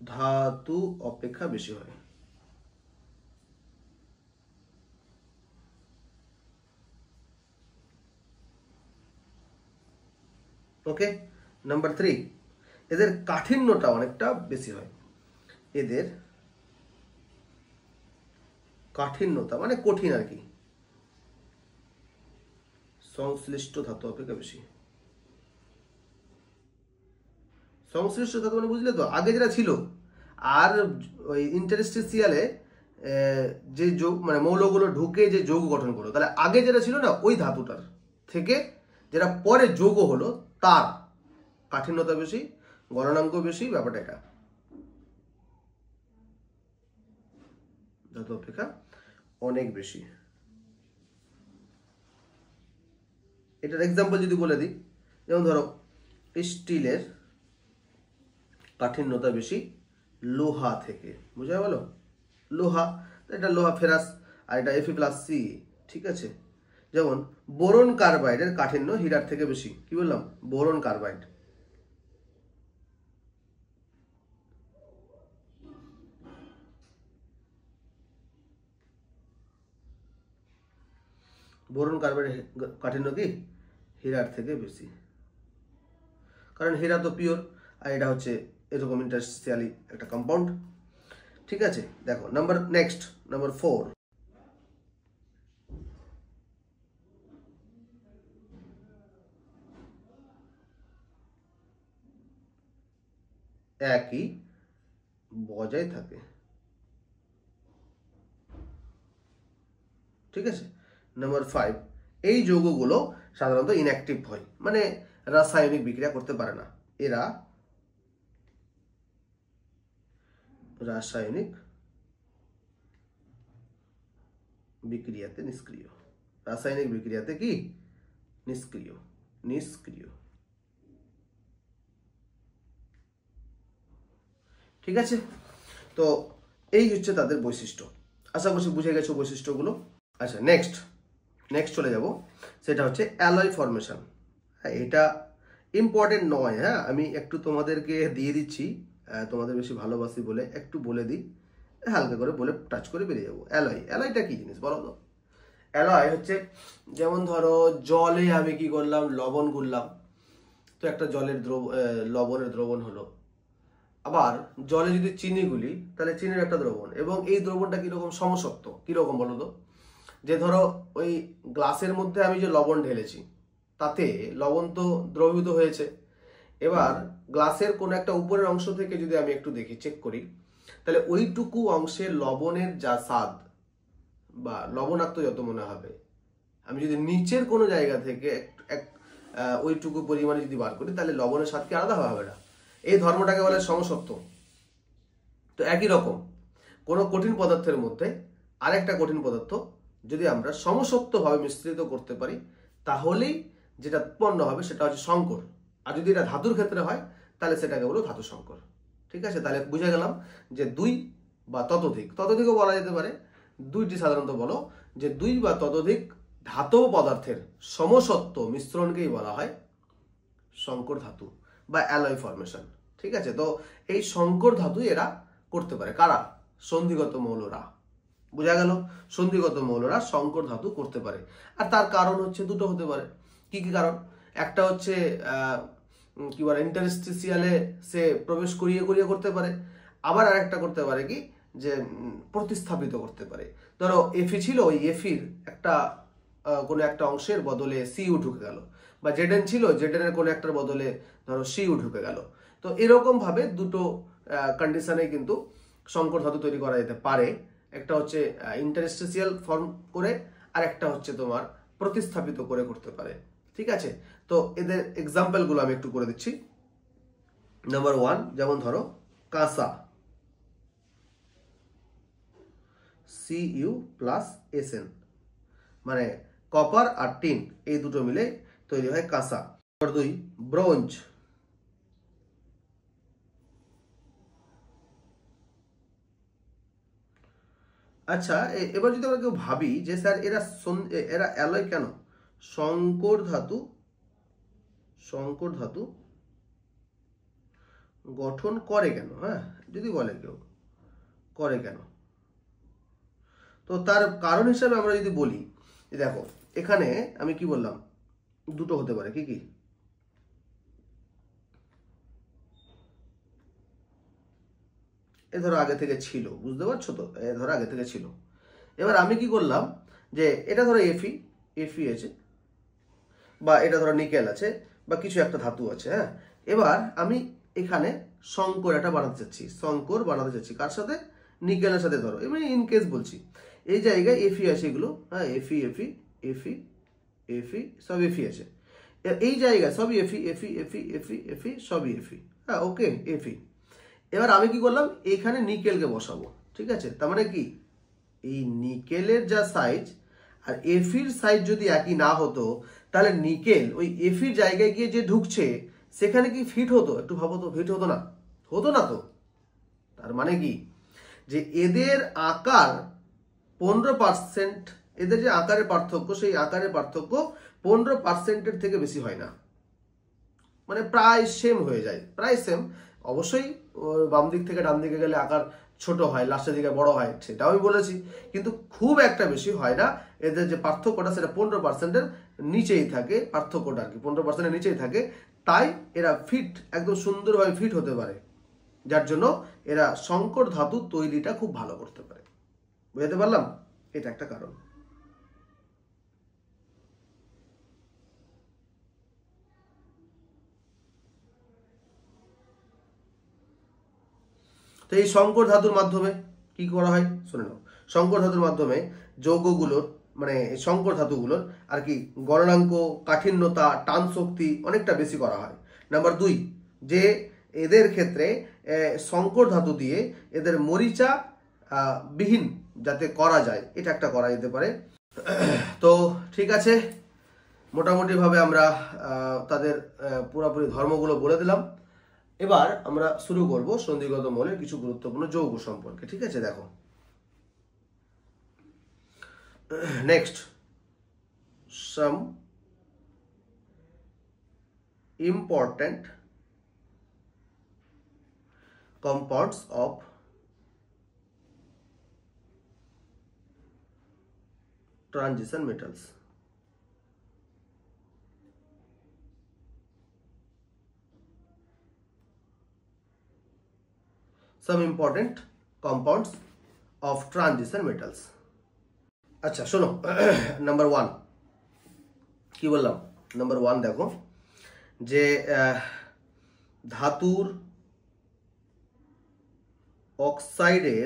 ধাতু অপেক্ষা বেশি হয়। ওকে, নাম্বার 3, এদের কাঠিন্যটা অনেকটা বেশি হয়। এদের কাঠিন্যতা মানে কঠিন আর কি, সংশ্লিষ্ট ধাতু অপেক্ষা বেশি। সংশ্লিষ্ট ধাতু মানে বুঝলে তো, আগে যেটা ছিল, আর ওই ইন্টারস্টিশিয়ালে যে যোগ মানে মৌলগুলো ঢুকে যে যৌগ গঠন করলো, তাহলে আগে যেটা ছিল না ওই ধাতুটার থেকে যেটা পরে যৌগ হলো তার কাঠিন্যতা বেশি, গলনাঙ্ক বেশি, ব্যাপারটা এটা ধাতু অপেক্ষা অনেক বেশি। এটার এক্সাম্পল যদি বলে দিই, যেমন ধরো স্টিলের কাঠিন্যতা বেশি লোহা থেকে, বুঝা গেল, লোহা, এটা লোহা ফেরাস, আর এটা Fe+C, ঠিক আছে। যেমন বোরন কার্বাইডের কাঠিন্য হীরার থেকে বেশি, কি বললাম, বোরন কার্বাইড। বোরন কার্বাইডের কাঠিন্য কি হীরার থেকে বেশি, কারণ হীরা তো পিওর, আর এটা হচ্ছে এরকম ইন্টারস্টিশিয়ালি একটা কম্পাউন্ড, ঠিক আছে। দেখো নেক্সট নাম্বার 4, একই বজায় থাকে, ঠিক আছে। নাম্বার 5, এই যৌগগুলো সাধারণত ইনঅ্যাক্টিভ হয়, মানে রাসায়নিক বিক্রিয়া করতে পারে না, এরা রাসায়নিক বিক্রিয়াতে নিষ্ক্রিয়, রাসায়নিক বিক্রিয়াতে কি নিষ্ক্রিয়, ঠিক আছে। তো এই হচ্ছে তাদের বৈশিষ্ট্য, আশা করছি বুঝে গেছো বৈশিষ্ট্যগুলো। আচ্ছা, নেক্সট চলে যাব, সেটা হচ্ছে অ্যালয় ফরমেশন। হ্যাঁ, এটা ইম্পর্টেন্ট নয়, হ্যাঁ, আমি একটু তোমাদেরকে দিয়ে দিচ্ছি, তোমাদের বেশি ভালোবাসি বলে একটু বলে দিই, হালকা করে বলে টাচ করে বেরিয়ে যাবো। অ্যালয়টা কি জিনিস বলো তো? অ্যালয় হচ্ছে, যেমন ধরো জলে আমি কি করলাম, লবণ গুললাম, তো একটা লবণের দ্রবণ হলো। আবার জলে যদি চিনি গুলি, তাহলে চিনির একটা দ্রবণ, এবং এই দ্রবণটা কিরকম সমসত্ব, কিরকম বলো তো? যে ধরো ওই গ্লাসের মধ্যে আমি যে লবণ ঢেলেছি, তাতে লবণ তো দ্রবীভূত হয়েছে, এবার গ্লাসের কোনো একটা উপরের অংশ থেকে যদি আমি একটু দেখি, চেক করি, তাহলে ওইটুকু অংশের লবণের যা স্বাদ বা লবণাক্ত যত মনে হবে, আমি যদি নিচের কোনো জায়গা থেকে ওইটুকু পরিমাণে যদি বার করি, তাহলে লবণের স্বাদ কি আলাদা হবে না? এই ধর্মটাকে বলে সমসত্ব। তো একই রকম কোনো কঠিন পদার্থের মধ্যে আরেকটা কঠিন পদার্থ যদি আমরা সমসত্বভাবে মিশ্রিত করতে পারি, তাহলেই যেটা উৎপন্ন হবে সেটা হচ্ছে সংকর। আর যদি এটা ধাতুর ক্ষেত্রে হয়, তাহলে সেটাকে বলো ধাতু সংকর, ঠিক আছে। তাহলে বুঝে গেলাম যে 2 বা ততোধিকও বলা যেতে পারে, দুইটি সাধারণত বলো যে দুই বা ততোধিক ধাতব পদার্থের সমসত্ব মিশ্রণকেই বলা হয় সংকর ধাতু বা অ্যালয় ফরমেশন। ঠিক আছে, তো এই সংকর ধাতু এরা করতে পারে কারা? সন্ধিগত মৌলরা। বোঝা গেল? সন্ধিগত মৌলরা সংকর ধাতু করতে পারে। আর তার কারণ হচ্ছে দুটো হতে পারে। কি কি কারণ? একটা হচ্ছে কি বলে ইন্টারস্টিসিয়ালে সে প্রবেশ করিয়ে করিয়ে করতে পারে। আবার আরেকটা করতে পারে কি যে প্রতিস্থাপিত করতে পারে। ধরো এফি ছিল, ওই এফির একটা কোনো একটা অংশের বদলে সিইউ ঢুকে গেল, বা জেডেন ছিল, জেডেনের কোনো একটার বদলে ধরো সিইউ ঢুকে গেল। তো এরকম ভাবে দুটো কন্ডিশনে কিন্তু সংকর ধাতু তৈরি করা যেতে পারে। একটা হচ্ছে ইন্টারস্টিসিয়াল ফর্ম করে, আর একটা হচ্ছে তোমার প্রতিস্থাপিত করে করতে পারে। ঠিক আছে, তো এদের এক্সাম্পলগুলো আমি একটু করে দিচ্ছি। নাম্বার 1, যেমন ধরো কাঁসা, Cu প্লাস Sn, মানে কপার আর টিন এই দুটো মিলে তৈরি হয় কাঁসা। নাম্বার 2, ব্রোঞ্জ, আচ্ছা এবার যদি আমরা কেউ ভাবি যে স্যার এরা অ্যালয় কেন? সংকর ধাতু গঠন করে কেন? হ্যাঁ, যদি বলে কেউ করে কেন, তো তার কারণ হিসাবে আমরা যদি বলি, দেখো এখানে আমি কি বললাম, দুটো হতে পারে। কি কি? এ ধরো আগে থেকে ছিল, বুঝতে পারছো তো? এ ধরো আগে থেকে ছিল। এবার আমি কি করলাম যে এটা ধরো এফি আছে, বা এটা ধরো নিকেল আছে, বা কিছু একটা ধাতু আছে। হ্যাঁ, এবার আমি এখানে সংকর একটা বানাতে চাচ্ছি কার সাথে? নিকেলের সাথে। ধরো এমনি ইন কেস বলছি, এই জায়গায় এফি আছে এগুলো। হ্যাঁ, এফি এফি এফি এফি সব এফি আছে। এই জায়গায় সবই এফি এফি এফি এফি এফি সবই এফি। হ্যাঁ, ওকে, এফি। এবার আমি কি করলাম, এইখানে নিকেলকে বসাবো। ঠিক আছে, তার মানে কি এই নিকেলের যা সাইজ আর এফির সাইজ যদি একই না হতো, তাহলে নিকেল ওই এফির জায়গায় গিয়ে যে ঢুকছে সেখানে কি ফিট হতো? একটু ভাবো তো, ফিট হতো না? হতো না তো। তার মানে কি যে এদের আকার 15%, এদের যে আকারের পার্থক্য, সেই আকারের পার্থক্য 15%-এর থেকে বেশি হয় না। মানে প্রায় সেম হয়ে যায়, প্রায় সেম। অবশ্যই বাম দিক থেকে ডান দিকে গেলে আকার ছোট হয়, লাস্টের দিকে বড় হয়, সেটাও আমি বলেছি, কিন্তু খুব একটা বেশি হয় না। এদের যে পার্থক্যটা সেটা 15%-এর নিচেই থাকে, পার্থক্যটা আর কি 15%-এর নিচেই থাকে। তাই এরা ফিট, একদম সুন্দরভাবে ফিট হতে পারে, যার জন্য এরা সংকর ধাতু তৈরিটা খুব ভালো করতে পারে। বুঝতে পারলাম? এটা একটা কারণ। তো এই সংকর ধাতুর মাধ্যমে কি করা হয় শুনে নাও। সংকর ধাতুর মাধ্যমে যৌগগুলোর, মানে সংকর ধাতুগুলোর আর কি গলনাঙ্ক, কাঠিন্যতা, টান শক্তি অনেকটা বেশি করা হয়। নাম্বার 2, যে এদের ক্ষেত্রে সংকর ধাতু দিয়ে এদের মরিচা বিহীন যাতে করা যায়, এটা একটা করা যেতে পারে। তো ঠিক আছে, মোটামুটিভাবে আমরা তাদের পুরোপুরি ধর্মগুলো বলে দিলাম। এবার আমরা শুরু করব সন্ধিগত মৌলের কিছু গুরুত্বপূর্ণ যৌগ সম্পর্কে। ঠিক আছে, দেখো next, some important compounds of transition metals. Some important compounds of transition metals. আচ্ছা শোনো, নাম্বার 1 কি বললাম? নাম্বার 1 দেখো যে ধাতুর অক্সাইডে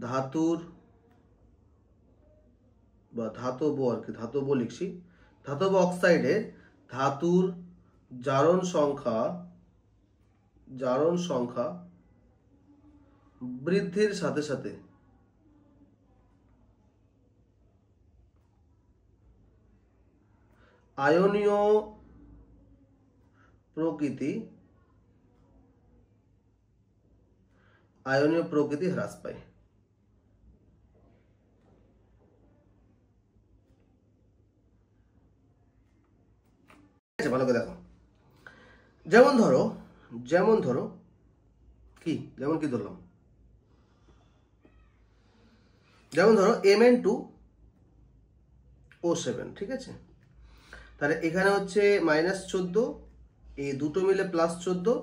ধাতুর বা ধাতব আর কি, ধাতব লিখছি, ধাতব অক্সাইডে ধাতুর জারণ সংখ্যা বৃদ্ধির সাথে সাথে আয়নীয় প্রকৃতি আয়নীয় প্রকৃতি হ্রাস পায়। ভালো করে দেখো, যেমন ধরো কি, যেমন কি ধরলাম, যেমন ধরো Mn2O7, ঠিক আছে, তাহলে এখানে হচ্ছে -14, এই দুটো মিলে +14,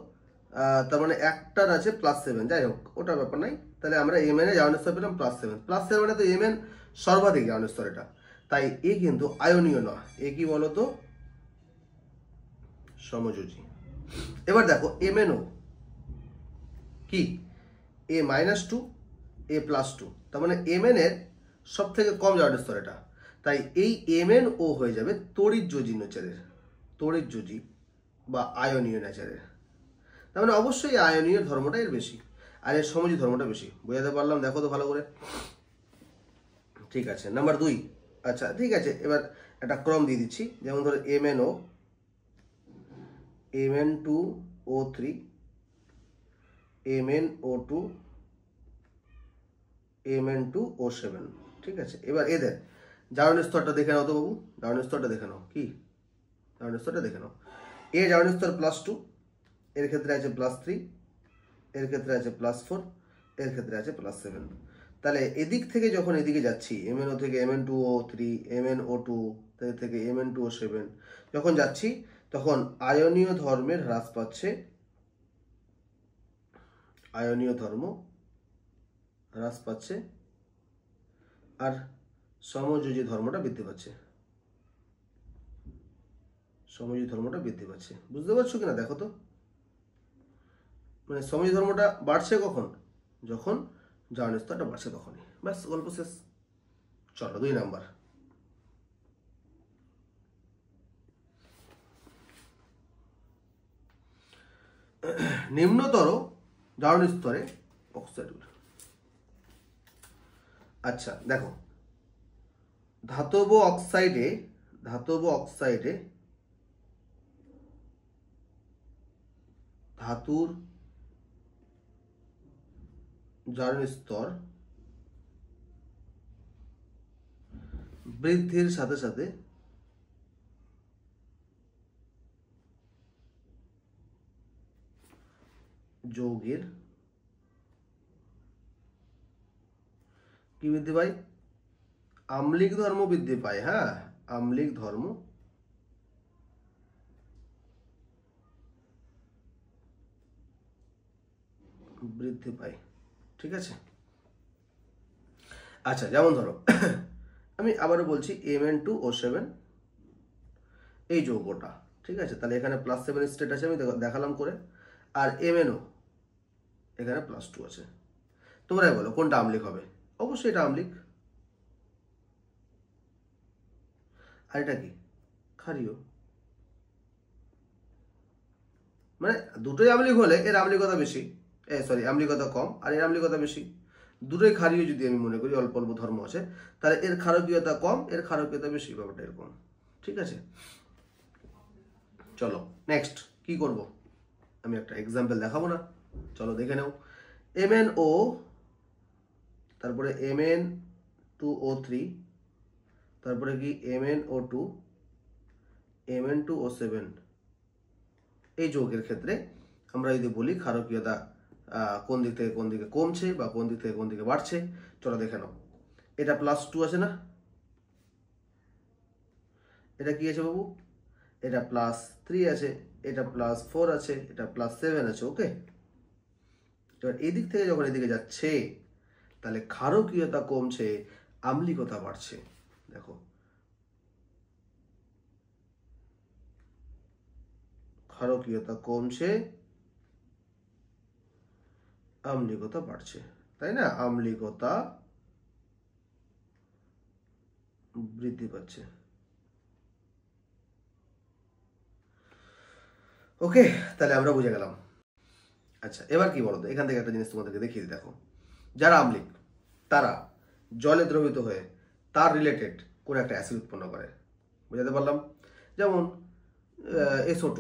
তার মানে একটার আছে +7, যাই হোক ওটা ব্যাপার নাই। তাহলে আমরা Mn এর জারণ স্তর পেলাম +7 মানে তো Mn সর্বাধিক জারণ স্তর এটা, তাই এ কিন্তু আয়নীয় নয়, এ কি বলতো, সমযোজী। এবার দেখো MnO কি, A-2 A+2, তার মানে Mn এর সব থেকে কম জারণ স্তর এটা, তাই এই MnO হয়ে যাবে তড়িৎযোজী নেচারের, তড়িৎযোজী বা আয়নীয় নেচারের। তার মানে অবশ্যই আয়নীয় ধর্মটা এর বেশি আর এর সমযোজী ধর্মটা বেশি। বোঝাতে পারলাম? দেখো তো ভালো করে। ঠিক আছে, নাম্বার 2। আচ্ছা ঠিক আছে, এবার একটা ক্রম দিয়ে দিচ্ছি। যেমন ধরো MnO, Mn2O3, MnO2, Mn2O7, ঠিক আছে। এবার এদের জারণ স্তরটা দেখে নাও তো বাবু, জারণ স্তরটা দেখে নাও, কি জারণ স্তরটা দেখে নাও। এ জারণ স্তর +2, এর ক্ষেত্রে আছে +3, এর ক্ষেত্রে আছে +4, এর ক্ষেত্রে আছে +7। তাহলে এদিক থেকে যখন এদিকে যাচ্ছি, MnO থেকে Mn2O3, MnO2 থেকে Mn2O7 যখন যাচ্ছি, তখন আয়নীয় ধর্মের হ্রাস পাচ্ছে, আয়নীয় ধর্ম হ্রাস পাচ্ছে আর সমযোজী ধর্মটা বৃদ্ধি পাচ্ছে, সমযোজী ধর্মটা বৃদ্ধি পাচ্ছে। বুঝতে পারছো কিনা দেখো তো, মানে সমযোজী ধর্মটা বাড়ছে কখন, যখন জারণ স্তরটা বাড়ছে তখনই। ব্যাস, গল্প শেষ। চলো 2 নাম্বার। নিম্নতর জারণ স্তরে অক্সাইড। আচ্ছা দেখো, ধাতব অক্সাইডে ধাতুর জারণ স্তর বৃদ্ধির সাথে সাথে যৌগের কি বৃদ্ধি পায়, আম্লিক ধর্ম বৃদ্ধি পায়। হ্যাঁ, আম্লিক ধর্ম বৃদ্ধি পায়, ঠিক আছে। আচ্ছা যেমন ধরো আমি আবারও বলছি, Mn2O7 এই যৌগটা, ঠিক আছে, তাহলে এখানে +7 স্টেট আছে, আমি দেখালাম করে, আর MnO এখানে +2 আছে। তোমরাই বলো কোনটা আম্লিক হবে? অবশ্যই এটা আম্লিক। আর এটা কি, ক্ষারীয়। মানে দুটোই আম্লিক হলে এর আম্লিকতা বেশি, আম্লিকতা কম, আর এর আম্লিকতা বেশি। দুটোই ক্ষারীয় যদি আমি মনে করি, অল্প অল্প ধর্ম আছে, তাহলে এর ক্ষারকীয়তা কম, এর ক্ষারকীয়তা বেশি, ব্যাপারটা এরকম, ঠিক আছে। চলো নেক্সট কি করব, আমি একটা এক্সাম্পল দেখাবো না, চলো দেখে নাও। MnO, তারপরে Mn2O3, তারপরে কি MnO2, Mn2O7 এই যৌগের ক্ষেত্রে আমরা যদি বলি ক্ষারকীয়তা কোন দিক থেকে কোন দিকে কমছে বা কোন দিক থেকে কোন দিকে বাড়ছে, চলো দেখে নাও। এটা +2 আছে না, এটা কি আছে বাবু, এটা +3 আছে, এটা +4 আছে, এটা +7 আছে। ওকে, এবার এই দিক থেকে যখন এদিকে যাচ্ছে, তাহলে ক্ষারকীয়তা কমছে, আম্লিকতা বাড়ছে। দেখো, ক্ষারকীয়তা কমছে, আম্লিকতা বাড়ছে, তাই না, আম্লিকতা বৃদ্ধি পাচ্ছে। ওকে, তাহলে আমরা বুঝে গেলাম। আচ্ছা এবার কি বলতো, এখান থেকে একটা জিনিস তোমাদেরকে দেখিয়ে দিই। দেখো, যারা আম্লিক তারা জলে দ্রবীত হয়ে তার রিলেটেড কোনো একটা অ্যাসিড উৎপন্ন করে, বুঝাতে পারলাম। যেমন SO2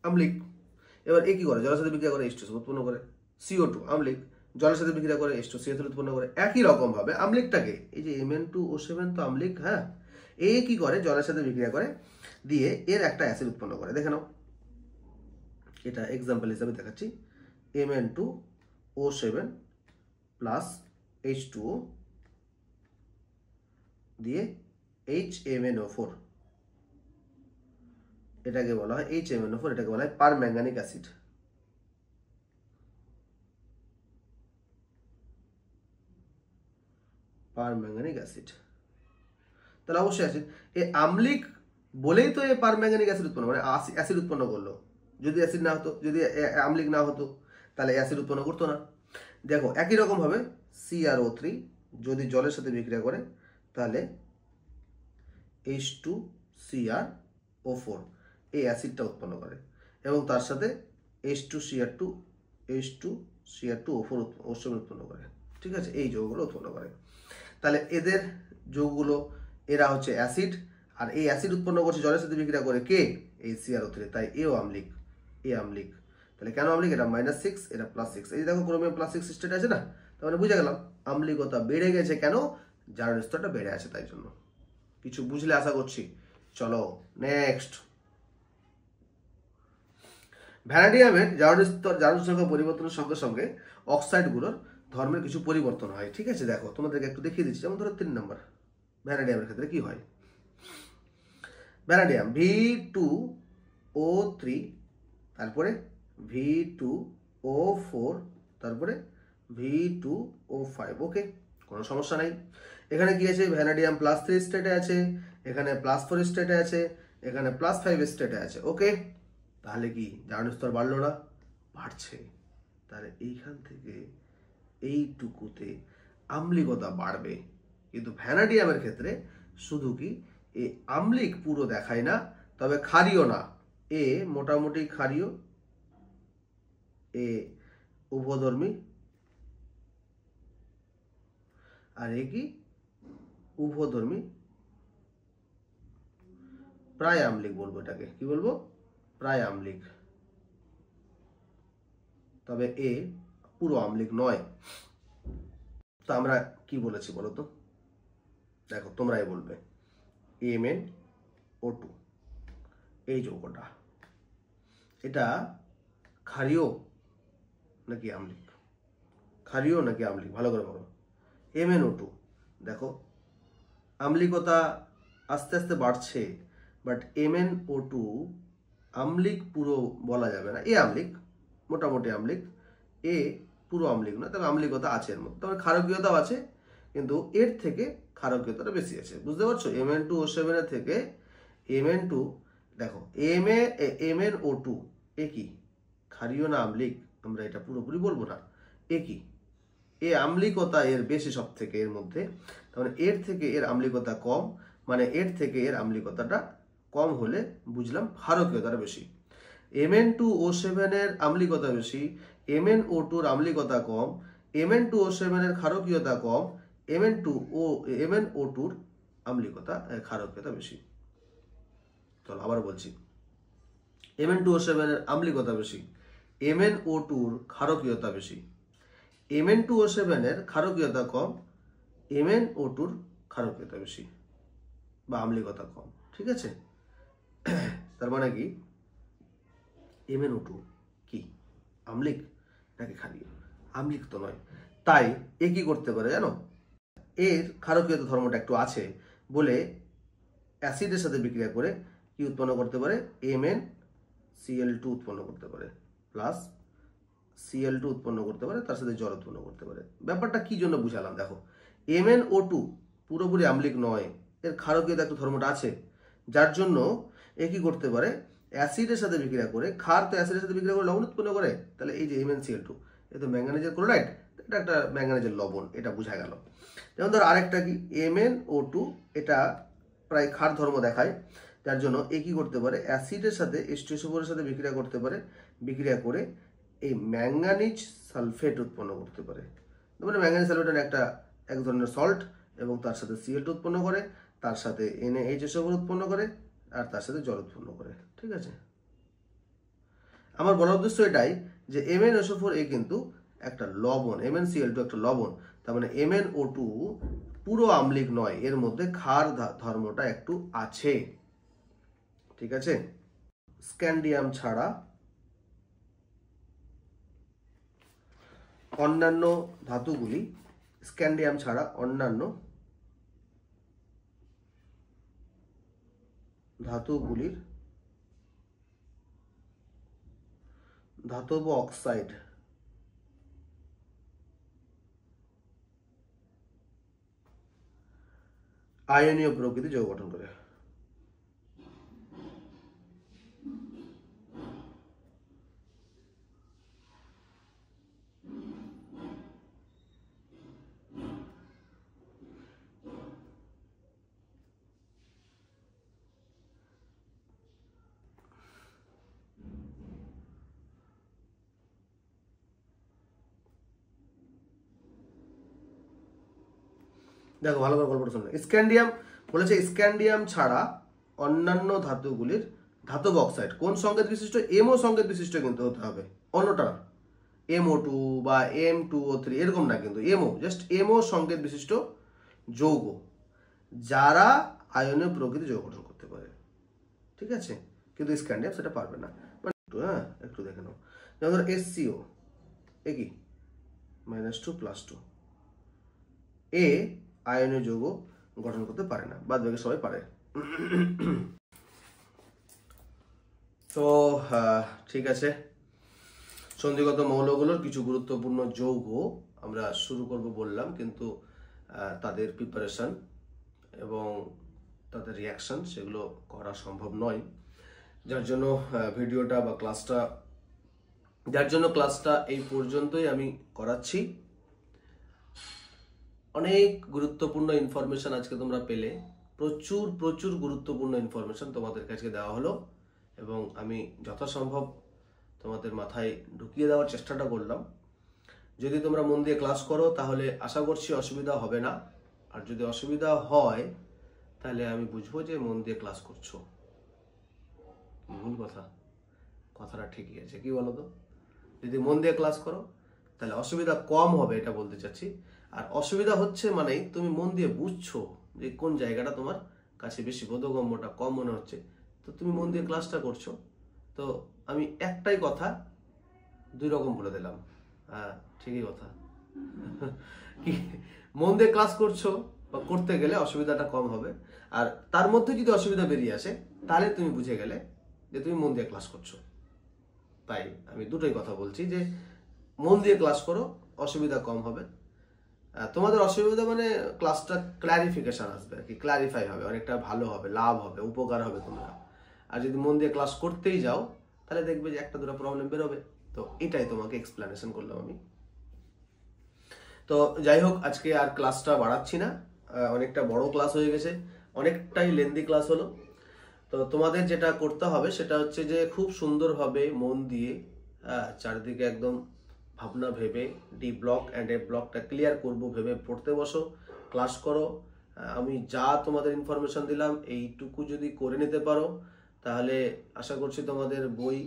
আম্লিক, এবার এ কি করে, জলের সাথে বিক্রিয়া করে H2SO উৎপন্ন করে। CO2 আম্লিক, জলের সাথে বিক্রিয়া করে H2CH3 উৎপন্ন করে। একই রকম ভাবে আম্লিকটাকে, এই যে Mn2O7 তো আম্লিক, হ্যাঁ, এ কি করে জলের সাথে বিক্রিয়া করে দিয়ে এর একটা অ্যাসিড উৎপন্ন করে। দেখে নাও, এটা এক্সাম্পল হিসাবে দেখাচ্ছি। Mn2O7 প্লাস H2O দিয়ে HMnO4, এটাকে বলা হয় HMnO4, এটাকে বলা হয় পারম্যাঙ্গানিক অ্যাসিড। পারম্যাঙ্গানিক অ্যাসিড, তাহলে অবশ্যই অ্যাসিড। এই আম্লিক বলেই তো এই পারম্যাঙ্গানিক অ্যাসিড উৎপন্ন, মানে অ্যাসিড উৎপন্ন করলো। যদি অ্যাসিড না হতো, যদি আম্লিক না হতো, তাহলে অ্যাসিড উৎপন্ন করতো না। দেখো একই রকম ভাবে CrO3 যদি জলের সাথে বিক্রিয়া করে তাহলে H2Cr O4 এই অ্যাসিডটা উৎপন্ন করে এবং তার সাথে H2Cr2O4 উৎপন্ন করে। ঠিক আছে, এই যৌগগুলো উৎপন্ন করে। তাহলে এদের যৌগগুলো, এরা হচ্ছে অ্যাসিড, আর এই অ্যাসিড উৎপন্ন করছে জলের সাথে বিক্রিয়া করে কে? এই CrO3, তাই এও আম্লিক, এ আম্লিক। তাহলে কেন আম্লিক? এটা -6, এটা +6। এই দেখো ক্রোমিয়াম +6 স্টেট আছে না, তার মানে বুঝে গেলাম আম্লিকতা বেড়ে গেছে। কেন? জারণ স্তরটা বেড়ে আছে, তাই জন্য। কিছু বুঝলে আশা করছি। চলো নেক্সট। ভ্যানাডিয়ামের জারণ সংখ্যা পরিবর্তনের সঙ্গে সঙ্গে অক্সাইডগুলোর ধর্মের কিছু পরিবর্তন হয়। ঠিক আছে, দেখো তোমাদেরকে একটু দেখিয়ে দিচ্ছি। যেমন ধরো 3 নম্বর ভ্যানাডিয়ামের ক্ষেত্রে কি হয়। ভ্যানাডিয়াম V2O3, তারপরে V2O4, তারপরে V2O5। ওকে, কোনো সমস্যা নাই। এখানে কি আছে? ভ্যানাডিয়াম +3 স্টেটে আছে, এখানে +4 স্টেটে আছে, এখানে +5 স্টেটে আছে। ওকে, তাহলে কি জারণ স্তর বাড়লো না? বাড়ছে। তাহলে এইখান থেকে এইটুকুতে আম্লিকতা বাড়বে। কিন্তু ভ্যানাডিয়ামের ক্ষেত্রে শুধু কি এই আম্লিক পুরো দেখায় না, তবে ক্ষারীয় না, এ মোটামুটি ক্ষারীয়, এ উভধর্মী, আর এ কি উভধর্মী প্রায় আম্লিক বলবো। এটাকে কি বলবো? প্রায় আম্লিক। তবে এ পুরো আম্লিক নয়। তো আমরা কি বলেছি বলো তো? দেখো তোমরাই বলবে। MnO2 এই যৌগটা, এটা ক্ষারীয় নাকি আম্লিক? ক্ষারীয় নাকি আম্লিক? ভালো করে বলো। MnO2 দেখো আম্লিকতা আস্তে আস্তে বাড়ছে, বাট MnO2 আম্লিক পুরো বলা যাবে না। এ আম্লিক, মোটামুটি আম্লিক, এ পুরো আম্লিক নয়, তবে আম্লিকতা আছে এর মধ্যে। তবে ক্ষারকীয়তাও আছে, কিন্তু এর থেকে ক্ষারকীয়তাটা বেশি আছে। বুঝতে পারছো? Mn2O7 এর থেকে Mn2, দেখো MnO2 এ কি ক্ষারীয় না আম্লিক? আমরা এটা পুরোপুরি বলবো না। এ কি? এ আম্লিকতা এর বেশি সব থেকে এর মধ্যে, তাহলে এর থেকে এর আম্লিকতা কম, মানে এর থেকে এর আম্লিকতাটা কম হলে বুঝলাম ক্ষারকীয়তাটা বেশি। Mn2O7 এর আম্লিকতা বেশি, MnO2 এর আম্লিকতা কম, Mn2O7 এর ক্ষারকীয়তা কম, MnO2 এর আম্লিকতা ক্ষারকীয়তা বেশি। চলো আবার বলছি। Mn2O7 এর আম্লিকতা বেশি, MnO2 এর ক্ষারকীয়তা বেশি। Mn2O7 এর ক্ষারকীয়তা কম, MnO2 এর ক্ষারকীয়তা বেশি বা আম্লিকতা কম। ঠিক আছে, তার মানে কি MnO2 কি আম্লিক নাকি ক্ষারীয়? আম্লিক তো নয়। তাই এ কি করতে পারে জানো? এর ক্ষারকীয়তা ধর্মটা একটু আছে বলে অ্যাসিডের সাথে বিক্রিয়া করে কি উৎপন্ন করতে পারে? MnCl2 উৎপন্ন করতে পারে, প্লাস Cl2 উৎপন্ন করতে পারে, তার সাথে জল উৎপন্ন করতে পারে। ব্যাপারটা কি জন্য বুঝালাম দেখো। MnO2 পুরোপুরি আম্লিক নয়, এর ক্ষারকীয়তা একটু ধর্মটা আছে, যার জন্য এ কি করতে পারে? অ্যাসিডের সাথে বিক্রিয়া করে, ক্ষার তো অ্যাসিডের সাথে বিক্রিয়া করে লবণ উৎপন্ন করে। তাহলে এই যে MnCl2, এ তো ম্যাঙ্গানিজের ক্লোরাইড, এটা একটা ম্যাঙ্গানিজের লবণ, এটা বোঝা গেল। যেমন ধর আরেকটা কি MnO2, এটা প্রায় ক্ষার ধর্ম দেখায়, যার জন্য এ কি করতে পারে? অ্যাসিডের সাথে H2SO4 এর সাথে বিক্রিয়া করতে পারে, বিক্রিয়া করে এই ম্যাঙ্গানিজ সালফেট উৎপন্ন করতে পারে। মানে ম্যাঙ্গানিজ সালফেট একটা এক ধরনের সল্ট, এবং তার সাথে Cl2 উৎপন্ন করে, তার সাথে NaHSO4 উৎপন্ন করে, আর তার সাথে জল উৎপন্ন করে। ঠিক আছে, আমার বলার উদ্দেশ্য এটাই যে MnSO4 কিন্তু একটা লবণ, MnCl2 একটা লবণ, তার মানে MnO2 পুরো আম্লিক নয়, এর মধ্যে ক্ষার ধর্মটা একটু আছে। ঠিক আছে, স্ক্যান্ডিয়াম ছাড়া অন্যান্য ধাতুগুলি, স্ক্যান্ডিয়াম ছাড়া অন্যান্য ধাতুগুলির ধাতব অক্সাইড আয়নীয় প্রকৃতি যৌগ গঠন করে। দেখো ভালো করে গল্পটা শুনবে। স্ক্যান্ডিয়াম বলেছে, স্ক্যান্ডিয়াম ছাড়া অন্যান্য ধাতুগুলির ধাতব অক্সাইড কোন সংকেত বিশিষ্ট? এমও সংকেত বিশিষ্ট কিন্তু হতে হবে, অন্যটা MO2 বা M2O3 এরকম না, কিন্তু এমও, জাস্ট এমও সংকেত বিশিষ্ট যৌগ যারা আয়নীয় প্রকৃতি যৌগ গঠন করতে পারে। ঠিক আছে, কিন্তু স্ক্যান্ডিয়াম সেটা পারবে না। হ্যাঁ, একটু দেখে নাও, যেমন ধরো SCO, এ কি -2 + 2, এ আয়নীয় যৌগ গঠন করতে পারে না, বাদ বাকি সবাই পারে। তো ঠিক আছে, সন্ধিগত মৌলগুলোর কিছু গুরুত্বপূর্ণ যৌগ আমরা শুরু করব বললাম, কিন্তু তাদের প্রিপারেশন এবং তাদের রিয়াকশন সেগুলো করা সম্ভব নয়, যার জন্য ভিডিওটা বা ক্লাসটা এই পর্যন্তই আমি করাচ্ছি। অনেক গুরুত্বপূর্ণ ইনফরমেশন আজকে তোমরা পেলে, প্রচুর গুরুত্বপূর্ণ ইনফরমেশন তোমাদের কাছে দেওয়া হলো, এবং আমি যথাসম্ভব তোমাদের মাথায় ঢুকিয়ে দেওয়ার চেষ্টাটা করলাম। যদি তোমরা মন দিয়ে ক্লাস করো তাহলে আশা করছি অসুবিধা হবে না, আর যদি অসুবিধা হয় তাহলে আমি বুঝবো যে মন দিয়ে ক্লাস করছো। ভুল কথাটা ঠিকই আছে, কি বলো তো? যদি মন দিয়ে ক্লাস করো তাহলে অসুবিধা কম হবে, এটা বলতে চাচ্ছি। আর অসুবিধা হচ্ছে মানে তুমি মন দিয়ে বুঝছো যে কোন জায়গাটা তোমার কাছে বেশি বোধগম্যটা কম মনে হচ্ছে, তো তুমি মন দিয়ে ক্লাসটা করছো। তো আমি একটাই কথা 2 রকম বলে দিলাম, হ্যাঁ ঠিকই কথা। কি মন দিয়ে ক্লাস করছো বা করতে গেলে অসুবিধাটা কম হবে, আর তার মধ্যে যদি অসুবিধা বেরিয়ে আসে তাহলে তুমি বুঝে গেলে যে তুমি মন দিয়ে ক্লাস করছো। তাই আমি দুটোই কথা বলছি, যে মন দিয়ে ক্লাস করো, অসুবিধা কম হবে। তোমাদের অসুবিধা মানে ক্লাসটা ক্লারিফিকেশন আসবে আর কি, ক্লারিফাই হবে, অনেকটা ভালো হবে, লাভ হবে, উপকার হবে তোমরা। আর যদি মন দিয়ে ক্লাস করতেই যাও তাহলে দেখবে যে 1-2টা প্রবলেম বেরোবে। তো এটাই তোমাকে এক্সপ্লেনেশন করলাম আমি। তো যাই হোক, আজকে আর ক্লাসটা বাড়াচ্ছি না, অনেকটা বড় ক্লাস হয়ে গেছে, অনেকটাই লেন্দি ক্লাস হলো। তো তোমাদের যেটা করতে হবে সেটা হচ্ছে যে খুব সুন্দরভাবে মন দিয়ে চারিদিকে একদম ভাবনা ভেবে ডি ব্লক অ্যান্ড এ ব্লকটা ক্লিয়ার করবো ভেবে পড়তে বসো, ক্লাস করো। আমি যা তোমাদের ইনফরমেশন দিলাম এইটুকু যদি করে নিতে পারো তাহলে আশা করছি তোমাদের বই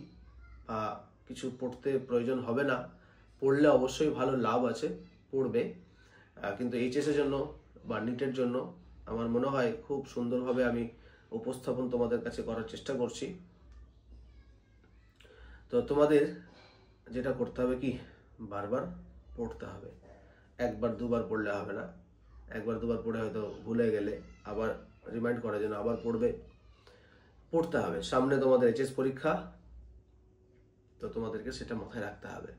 বা কিছু পড়তে প্রয়োজন হবে না। পড়লে অবশ্যই ভালো লাভ আছে, পড়বে। কিন্তু এইচএস এর জন্য বা নিটের জন্য আমার মনে হয় খুব সুন্দরভাবে আমি উপস্থাপন তোমাদের কাছে করার চেষ্টা করছি। তো তোমাদের যেটা করতে হবে কি, বারবার পড়তে হবে, 1-2বার পড়লে হবে না। 1-2বার পড়ে হয়তো ভুলে গেলে আবার রিমাইন্ড করার জন্য আবার পড়তে হবে। সামনে তোমাদের এইচএস পরীক্ষা, তো তোমাদেরকে সেটা মাথায় রাখতে হবে।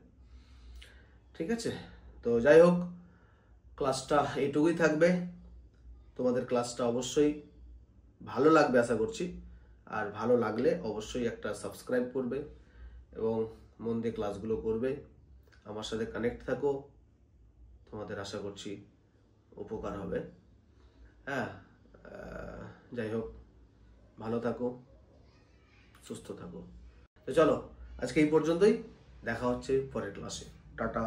ঠিক আছে, তো যাই হোক, ক্লাসটা এইটুকুই থাকবে। তোমাদের ক্লাসটা অবশ্যই ভালো লাগবে আশা করছি, আর ভালো লাগলে অবশ্যই একটা সাবস্ক্রাইব করবে এবং মন দিয়ে ক্লাসগুলো করবে, আমার সাথে কানেক্ট থাকো, তোমাদের আশা করছি উপকার হবে। হ্যাঁ, যাই হোক, ভালো থাকো, সুস্থ থাকো। তো চলো আজকে এই পর্যন্তই, দেখা হচ্ছে পরের ক্লাসে। টাটা।